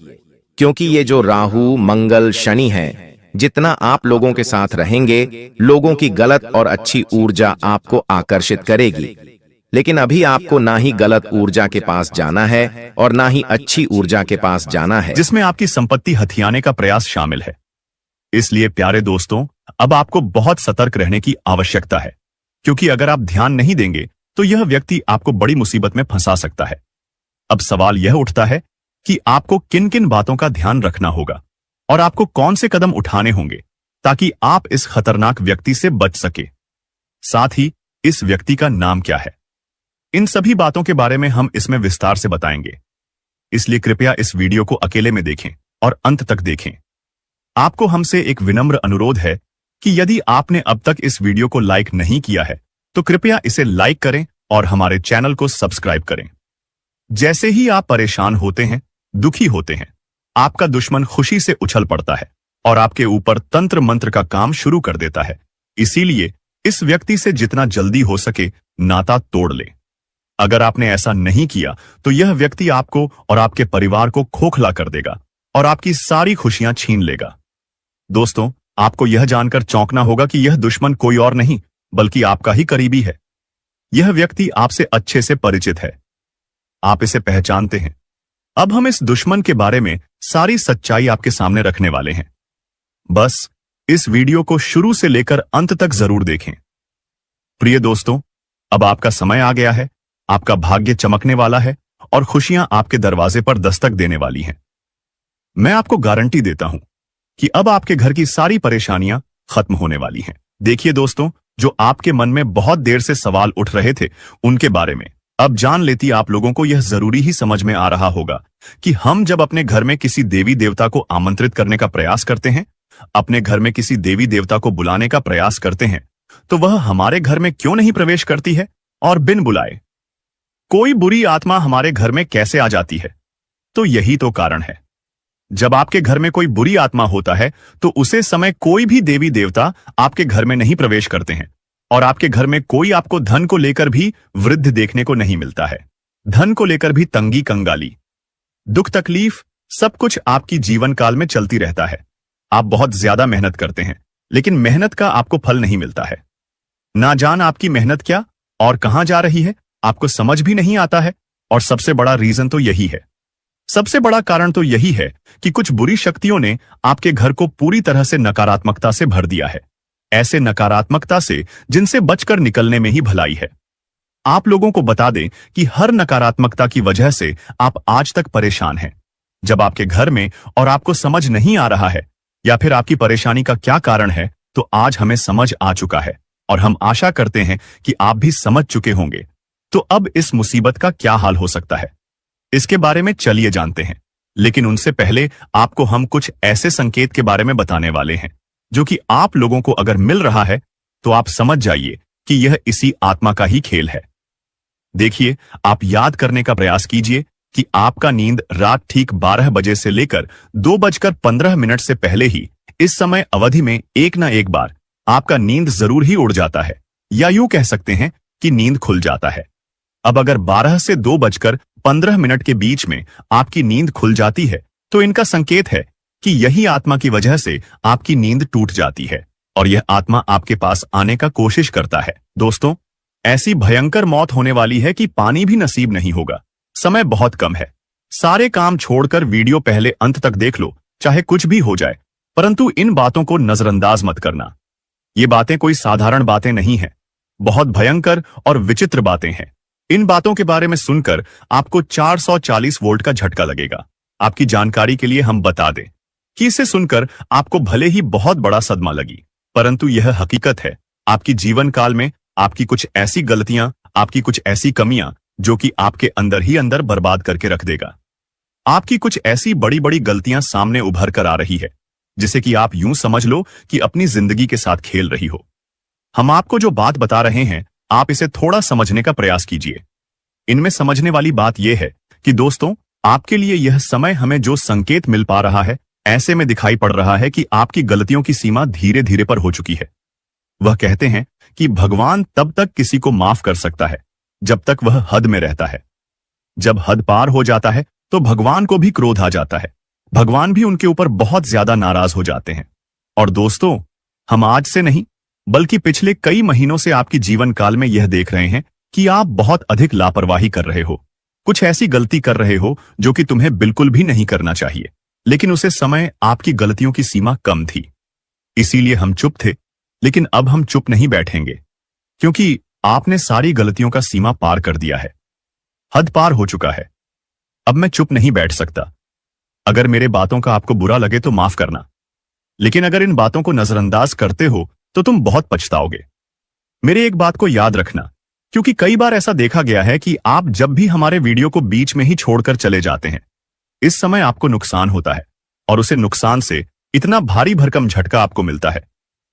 क्योंकि ये जो राहु, मंगल, शनि है, जितना आप लोगों के साथ रहेंगे, लोगों की गलत और अच्छी ऊर्जा आपको आकर्षित करेगी। लेकिन अभी आपको ना ही गलत ऊर्जा के पास जाना है और ना ही अच्छी ऊर्जा के पास जाना है, जिसमें आपकी संपत्ति हथियाने का प्रयास शामिल है। इसलिए प्यारे दोस्तों, अब आपको बहुत सतर्क रहने की आवश्यकता है, क्योंकि अगर आप ध्यान नहीं देंगे तो यह व्यक्ति आपको बड़ी मुसीबत में फंसा सकता है। अब सवाल यह उठता है कि आपको किन किन बातों का ध्यान रखना होगा और आपको कौन से कदम उठाने होंगे ताकि आप इस खतरनाक व्यक्ति से बच सके। साथ ही इस व्यक्ति का नाम क्या है, इन सभी बातों के बारे में हम इसमें विस्तार से बताएंगे। इसलिए कृपया इस वीडियो को अकेले में देखें और अंत तक देखें। आपको हमसे एक विनम्र अनुरोध है कि यदि आपने अब तक इस वीडियो को लाइक नहीं किया है तो कृपया इसे लाइक करें और हमारे चैनल को सब्सक्राइब करें। जैसे ही आप परेशान होते हैं, दुखी होते हैं, आपका दुश्मन खुशी से उछल पड़ता है और आपके ऊपर तंत्र मंत्र का काम शुरू कर देता है। इसीलिए इस व्यक्ति से जितना जल्दी हो सके नाता तोड़ ले। अगर आपने ऐसा नहीं किया तो यह व्यक्ति आपको और आपके परिवार को खोखला कर देगा और आपकी सारी खुशियां छीन लेगा। दोस्तों, आपको यह जानकर चौंकना होगा कि यह दुश्मन कोई और नहीं बल्कि आपका ही करीबी है। यह व्यक्ति आपसे अच्छे से परिचित है, आप इसे पहचानते हैं। अब हम इस दुश्मन के बारे में सारी सच्चाई आपके सामने रखने वाले हैं। बस इस वीडियो को शुरू से लेकर अंत तक जरूर देखें। प्रिय दोस्तों, अब आपका समय आ गया है, आपका भाग्य चमकने वाला है और खुशियां आपके दरवाजे पर दस्तक देने वाली हैं। मैं आपको गारंटी देता हूं कि अब आपके घर की सारी परेशानियां खत्म होने वाली हैं। देखिए दोस्तों, जो आपके मन में बहुत देर से सवाल उठ रहे थे उनके बारे में अब जान लेती आप लोगों को यह जरूरी ही समझ में आ रहा होगा कि हम जब अपने घर में किसी देवी देवता को आमंत्रित करने का प्रयास करते हैं, अपने घर में किसी देवी देवता को बुलाने का प्रयास करते हैं, तो वह हमारे घर में क्यों नहीं प्रवेश करती है और बिन बुलाए कोई बुरी आत्मा हमारे घर में कैसे आ जाती है? तो यही तो कारण है। जब आपके घर में कोई बुरी आत्मा होता है तो उसे समय कोई भी देवी देवता आपके घर में नहीं प्रवेश करते हैं और आपके घर में कोई आपको धन को लेकर भी वृद्ध देखने को नहीं मिलता है। धन को लेकर भी तंगी कंगाली, दुख तकलीफ सब कुछ आपकी जीवन काल में चलती रहता है। आप बहुत ज्यादा मेहनत करते हैं लेकिन मेहनत का आपको फल नहीं मिलता है। ना जान आपकी मेहनत क्या और कहां जा रही है आपको समझ भी नहीं आता है। और सबसे बड़ा रीजन तो यही है, सबसे बड़ा कारण तो यही है कि कुछ बुरी शक्तियों ने आपके घर को पूरी तरह से नकारात्मकता से भर दिया है। ऐसे नकारात्मकता से जिनसे बचकर निकलने में ही भलाई है। आप लोगों को बता दें कि हर नकारात्मकता की वजह से आप आज तक परेशान हैं। जब आपके घर में और आपको समझ नहीं आ रहा है या फिर आपकी परेशानी का क्या कारण है तो आज हमें समझ आ चुका है और हम आशा करते हैं कि आप भी समझ चुके होंगे। तो अब इस मुसीबत का क्या हाल हो सकता है इसके बारे में चलिए जानते हैं। लेकिन उनसे पहले आपको हम कुछ ऐसे संकेत के बारे में बताने वाले हैं जो कि आप लोगों को अगर मिल रहा है तो आप समझ जाइए कि यह इसी आत्मा का ही खेल है। देखिए, आप याद करने का प्रयास कीजिए कि आपका नींद रात ठीक 12 बजे से लेकर 2:15 से पहले ही इस समय अवधि में एक ना एक बार आपका नींद जरूर ही उड़ जाता है या यूं कह सकते हैं कि नींद खुल जाता है। अब अगर 12 से 2:15 के बीच में आपकी नींद खुल जाती है तो इनका संकेत है कि यही आत्मा की वजह से आपकी नींद टूट जाती है और यह आत्मा आपके पास आने का कोशिश करता है। दोस्तों, ऐसी भयंकर मौत होने वाली है कि पानी भी नसीब नहीं होगा। समय बहुत कम है। सारे काम छोड़कर वीडियो पहले अंत तक देख लो, चाहे कुछ भी हो जाए, परंतु इन बातों को नजरअंदाज मत करना। ये बातें कोई साधारण बातें नहीं हैं, बहुत भयंकर और विचित्र बातें हैं। इन बातों के बारे में सुनकर आपको 440 वोल्ट का झटका लगेगा। आपकी जानकारी के लिए हम बता दें कि इसे सुनकर आपको भले ही बहुत बड़ा सदमा लगी, परंतु यह हकीकत है। आपकी जीवन काल में आपकी कुछ ऐसी गलतियां, आपकी कुछ ऐसी कमियां जो कि आपके अंदर ही अंदर बर्बाद करके रख देगा। आपकी कुछ ऐसी बड़ी बड़ी गलतियां सामने उभर कर आ रही है जिसे कि आप यूं समझ लो कि अपनी जिंदगी के साथ खेल रही हो। हम आपको जो बात बता रहे हैं आप इसे थोड़ा समझने का प्रयास कीजिए। इनमें समझने वाली बात यह है कि दोस्तों, आपके लिए यह समय हमें जो संकेत मिल पा रहा है ऐसे में दिखाई पड़ रहा है कि आपकी गलतियों की सीमा धीरे धीरे पर हो चुकी है। वह कहते हैं कि भगवान तब तक किसी को माफ कर सकता है जब तक वह हद में रहता है। जब हद पार हो जाता है तो भगवान को भी क्रोध आ जाता है। भगवान भी उनके ऊपर बहुत ज्यादा नाराज हो जाते हैं। और दोस्तों, हम आज से नहीं बल्कि पिछले कई महीनों से आपकी जीवन काल में यह देख रहे हैं कि आप बहुत अधिक लापरवाही कर रहे हो, कुछ ऐसी गलती कर रहे हो जो कि तुम्हें बिल्कुल भी नहीं करना चाहिए, लेकिन उसे समय आपकी गलतियों की सीमा कम थी, इसीलिए हम चुप थे। लेकिन अब हम चुप नहीं बैठेंगे क्योंकि आपने सारी गलतियों का सीमा पार कर दिया है। हद पार हो चुका है। अब मैं चुप नहीं बैठ सकता। अगर मेरे बातों का आपको बुरा लगे तो माफ करना, लेकिन अगर इन बातों को नजरअंदाज करते हो तो तुम बहुत पछताओगे। मेरे एक बात को याद रखना, क्योंकि कई बार ऐसा देखा गया है कि आप जब भी हमारे वीडियो को बीच में ही छोड़कर चले जाते हैं, इस समय आपको नुकसान होता है और उसे नुकसान से इतना भारी भरकम झटका आपको मिलता है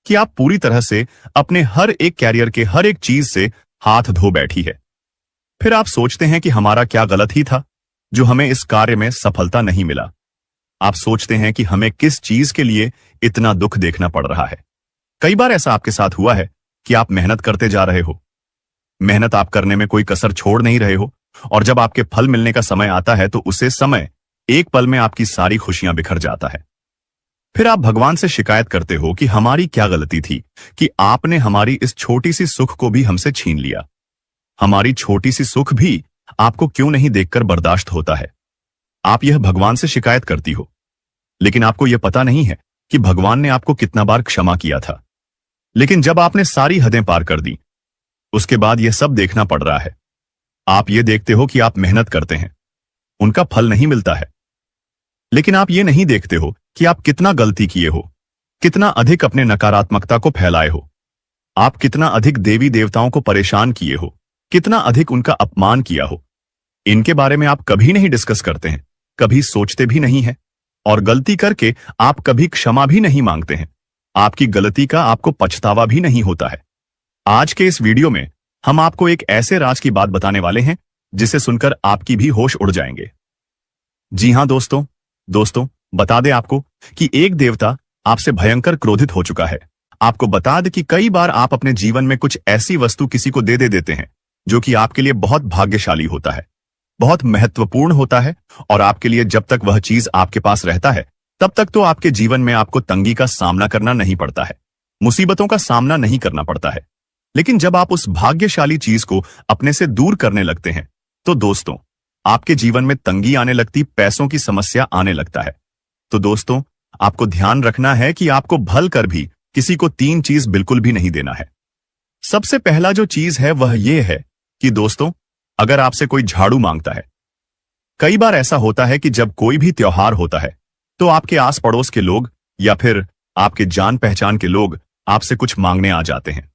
कि आप पूरी तरह से अपने हर एक कैरियर के हर एक चीज से हाथ धो बैठी है। फिर आप सोचते हैं कि हमारा क्या गलत ही था जो हमें इस कार्य में सफलता नहीं मिला। आप सोचते हैं कि हमें किस चीज के लिए इतना दुख देखना पड़ रहा है। कई बार ऐसा आपके साथ हुआ है कि आप मेहनत करते जा रहे हो, मेहनत आप करने में कोई कसर छोड़ नहीं रहे हो, और जब आपके फल मिलने का समय आता है तो उसे समय एक पल में आपकी सारी खुशियां बिखर जाता है। फिर आप भगवान से शिकायत करते हो कि हमारी क्या गलती थी कि आपने हमारी इस छोटी सी सुख को भी हमसे छीन लिया। हमारी छोटी सी सुख भी आपको क्यों नहीं देखकर बर्दाश्त होता है। आप यह भगवान से शिकायत करती हो, लेकिन आपको यह पता नहीं है कि भगवान ने आपको कितना बार क्षमा किया था। लेकिन जब आपने सारी हदें पार कर दी, उसके बाद यह सब देखना पड़ रहा है। आप ये देखते हो कि आप मेहनत करते हैं, उनका फल नहीं मिलता है, लेकिन आप ये नहीं देखते हो कि आप कितना गलती किए हो, कितना अधिक अपने नकारात्मकता को फैलाए हो, आप कितना अधिक देवी देवताओं को परेशान किए हो, कितना अधिक उनका अपमान किया हो। इनके बारे में आप कभी नहीं डिस्कस करते हैं, कभी सोचते भी नहीं है, और गलती करके आप कभी क्षमा भी नहीं मांगते हैं। आपकी गलती का आपको पछतावा भी नहीं होता है। आज के इस वीडियो में हम आपको एक ऐसे राज की बात बताने वाले हैं जिसे सुनकर आपकी भी होश उड़ जाएंगे। जी हां दोस्तों, बता दें आपको कि एक देवता आपसे भयंकर क्रोधित हो चुका है। आपको बता दें कि कई बार आप अपने जीवन में कुछ ऐसी वस्तु किसी को दे देते हैं जो कि आपके लिए बहुत भाग्यशाली होता है, बहुत महत्वपूर्ण होता है, और आपके लिए जब तक वह चीज आपके पास रहता है तब तक तो आपके जीवन में आपको तंगी का सामना करना नहीं पड़ता है, मुसीबतों का सामना नहीं करना पड़ता है। लेकिन जब आप उस भाग्यशाली चीज को अपने से दूर करने लगते हैं तो दोस्तों आपके जीवन में तंगी आने लगती, पैसों की समस्या आने लगता है। तो दोस्तों आपको ध्यान रखना है कि आपको भल कर भी किसी को 3 चीज बिल्कुल भी नहीं देना है। सबसे पहला जो चीज है वह यह है कि दोस्तों अगर आपसे कोई झाड़ू मांगता है, कई बार ऐसा होता है कि जब कोई भी त्योहार होता है तो आपके आस पड़ोस के लोग या फिर आपके जान पहचान के लोग आपसे कुछ मांगने आ जाते हैं।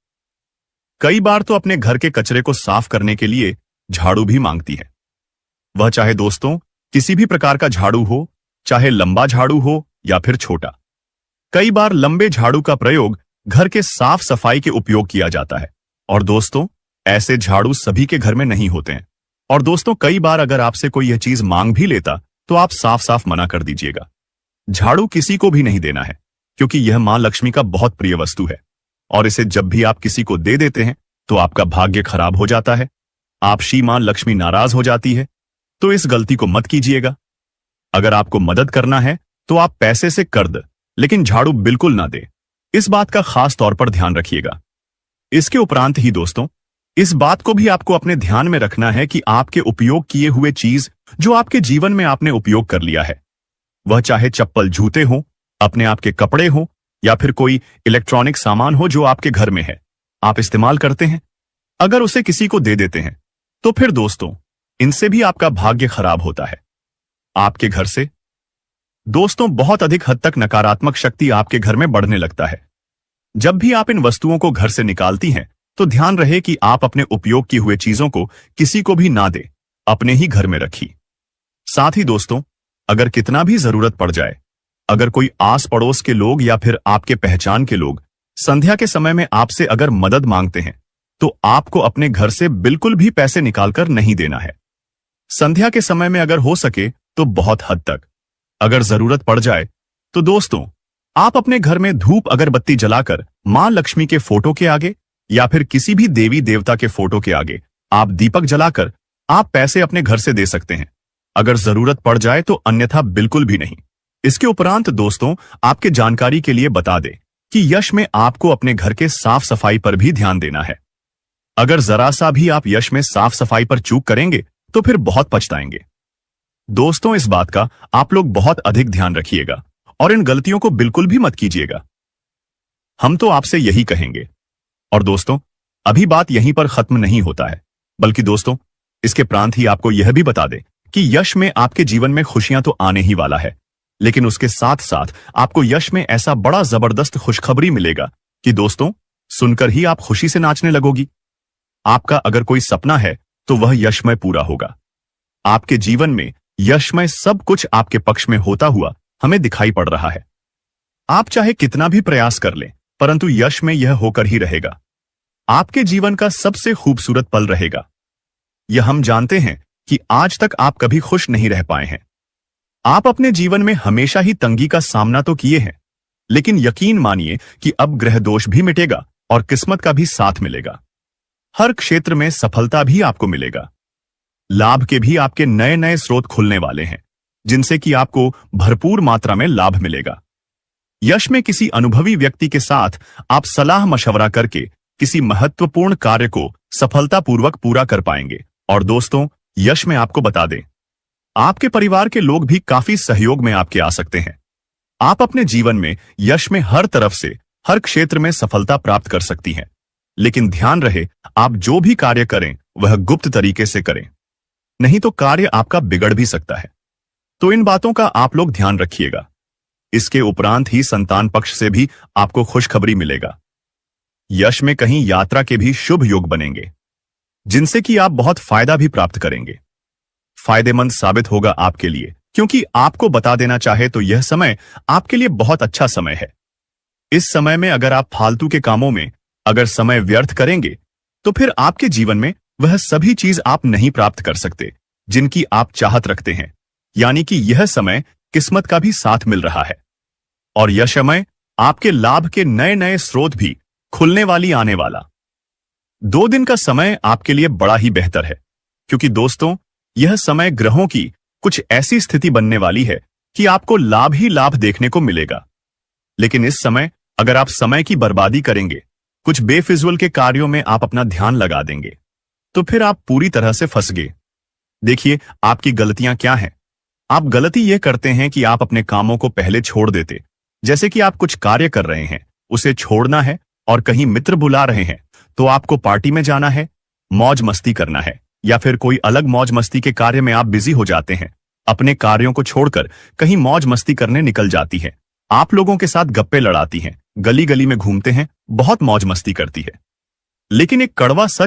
कई बार तो अपने घर के कचरे को साफ करने के लिए झाड़ू भी मांगती है। वह चाहे दोस्तों किसी भी प्रकार का झाड़ू हो, चाहे लंबा झाड़ू हो या फिर छोटा। कई बार लंबे झाड़ू का प्रयोग घर के साफ सफाई के उपयोग किया जाता है, और दोस्तों ऐसे झाड़ू सभी के घर में नहीं होते हैं। और दोस्तों कई बार अगर आपसे कोई यह चीज मांग भी लेता तो आप साफ साफ मना कर दीजिएगा। झाड़ू किसी को भी नहीं देना है, क्योंकि यह मां लक्ष्मी का बहुत प्रिय वस्तु है, और इसे जब भी आप किसी को दे देते हैं तो आपका भाग्य खराब हो जाता है, आपकी मां लक्ष्मी नाराज हो जाती है। तो इस गलती को मत कीजिएगा। अगर आपको मदद करना है तो आप पैसे से कर दे, लेकिन झाड़ू बिल्कुल ना दे। इस बात का खास तौर पर ध्यान रखिएगा। इसके उपरांत ही दोस्तों इस बात को भी आपको अपने ध्यान में रखना है कि आपके उपयोग किए हुए चीज जो आपके जीवन में आपने उपयोग कर लिया है, वह चाहे चप्पल जूते हो, अपने आप के कपड़े हो, या फिर कोई इलेक्ट्रॉनिक सामान हो जो आपके घर में है, आप इस्तेमाल करते हैं, अगर उसे किसी को दे देते हैं तो फिर दोस्तों इनसे भी आपका भाग्य खराब होता है। आपके घर से दोस्तों बहुत अधिक हद तक नकारात्मक शक्ति आपके घर में बढ़ने लगता है। जब भी आप इन वस्तुओं को घर से निकालती हैं तो ध्यान रहे कि आप अपने उपयोग की हुए चीजों को किसी को भी ना दे, अपने ही घर में रखी। साथ ही दोस्तों अगर कितना भी जरूरत पड़ जाए, अगर कोई आस पड़ोस के लोग या फिर आपके पहचान के लोग संध्या के समय में आपसे अगर मदद मांगते हैं तो आपको अपने घर से बिल्कुल भी पैसे निकालकर नहीं देना है। संध्या के समय में अगर हो सके तो बहुत हद तक, अगर जरूरत पड़ जाए तो दोस्तों आप अपने घर में धूप अगरबत्ती जलाकर मां लक्ष्मी के फोटो के आगे या फिर किसी भी देवी देवता के फोटो के आगे आप दीपक जलाकर आप पैसे अपने घर से दे सकते हैं। अगर जरूरत पड़ जाए तो अन्यथा बिल्कुल भी नहीं। इसके उपरांत दोस्तों आपके जानकारी के लिए बता दें कि यश में आपको अपने घर के साफ सफाई पर भी ध्यान देना है। अगर जरा सा भी आप यश में साफ सफाई पर चूक करेंगे तो फिर बहुत पछताएंगे। दोस्तों इस बात का आप लोग बहुत अधिक ध्यान रखिएगा और इन गलतियों को बिल्कुल भी मत कीजिएगा। हम तो आपसे यही कहेंगे। और दोस्तों अभी बात यहीं पर खत्म नहीं होता है, बल्कि दोस्तों इसके प्रांत ही आपको यह भी बता दें कि यश में आपके जीवन में खुशियां तो आने ही वाला है, लेकिन उसके साथ साथ आपको यश में ऐसा बड़ा जबरदस्त खुशखबरी मिलेगा कि दोस्तों सुनकर ही आप खुशी से नाचने लगोगी। आपका अगर कोई सपना है तो वह यशमय पूरा होगा। आपके जीवन में यशमय सब कुछ आपके पक्ष में होता हुआ हमें दिखाई पड़ रहा है। आप चाहे कितना भी प्रयास कर लें, परंतु यश में यह होकर ही रहेगा। आपके जीवन का सबसे खूबसूरत पल रहेगा। यह हम जानते हैं कि आज तक आप कभी खुश नहीं रह पाए हैं। आप अपने जीवन में हमेशा ही तंगी का सामना तो किए हैं, लेकिन यकीन मानिए कि अब ग्रह दोष भी मिटेगा और किस्मत का भी साथ मिलेगा। हर क्षेत्र में सफलता भी आपको मिलेगा। लाभ के भी आपके नए नए स्रोत खुलने वाले हैं, जिनसे कि आपको भरपूर मात्रा में लाभ मिलेगा। यश में किसी अनुभवी व्यक्ति के साथ आप सलाह मशवरा करके किसी महत्वपूर्ण कार्य को सफलतापूर्वक पूरा कर पाएंगे। और दोस्तों यश में आपको बता दें, आपके परिवार के लोग भी काफी सहयोग में आपके आ सकते हैं। आप अपने जीवन में यश में हर तरफ से हर क्षेत्र में सफलता प्राप्त कर सकती हैं, लेकिन ध्यान रहे आप जो भी कार्य करें वह गुप्त तरीके से करें, नहीं तो कार्य आपका बिगड़ भी सकता है। तो इन बातों का आप लोग ध्यान रखिएगा। इसके उपरांत ही संतान पक्ष से भी आपको खुशखबरी मिलेगा। यश में कहीं यात्रा के भी शुभ योग बनेंगे, जिनसे कि आप बहुत फायदा भी प्राप्त करेंगे। फायदेमंद साबित होगा आपके लिए, क्योंकि आपको बता देना चाहे तो यह समय आपके लिए बहुत अच्छा समय है। इस समय में अगर आप फालतू के कामों में अगर समय व्यर्थ करेंगे तो फिर आपके जीवन में वह सभी चीज आप नहीं प्राप्त कर सकते जिनकी आप चाहत रखते हैं। यानी कि यह समय किस्मत का भी साथ मिल रहा है। और यह समय आपके लाभ के नए नए स्रोत भी खुलने वाली आने वाला। 2 दिन का समय आपके लिए बड़ा ही बेहतर है, क्योंकि दोस्तों यह समय ग्रहों की कुछ ऐसी स्थिति बनने वाली है कि आपको लाभ ही लाभ देखने को मिलेगा। लेकिन इस समय अगर आप समय की बर्बादी करेंगे, कुछ बेफिजूल के कार्यों में आप अपना ध्यान लगा देंगे, तो फिर आप पूरी तरह से फंस गए। देखिए आपकी गलतियां क्या हैं। आप गलती यह करते हैं कि आप अपने कामों को पहले छोड़ देते। जैसे कि आप कुछ कार्य कर रहे हैं, उसे छोड़ना है और कहीं मित्र बुला रहे हैं तो आपको पार्टी में जाना है, मौज मस्ती करना है, या फिर कोई अलग मौज मस्ती के कार्य में आप बिजी हो जाते हैं। अपने कार्यों को छोड़कर कहीं मौज मस्ती करने निकल जाती है। आप लोगों के साथ गप्पे लड़ाती हैं, गली गली में घूमते हैं, बहुत मौज मस्ती करती है। लेकिन एक कड़वा सच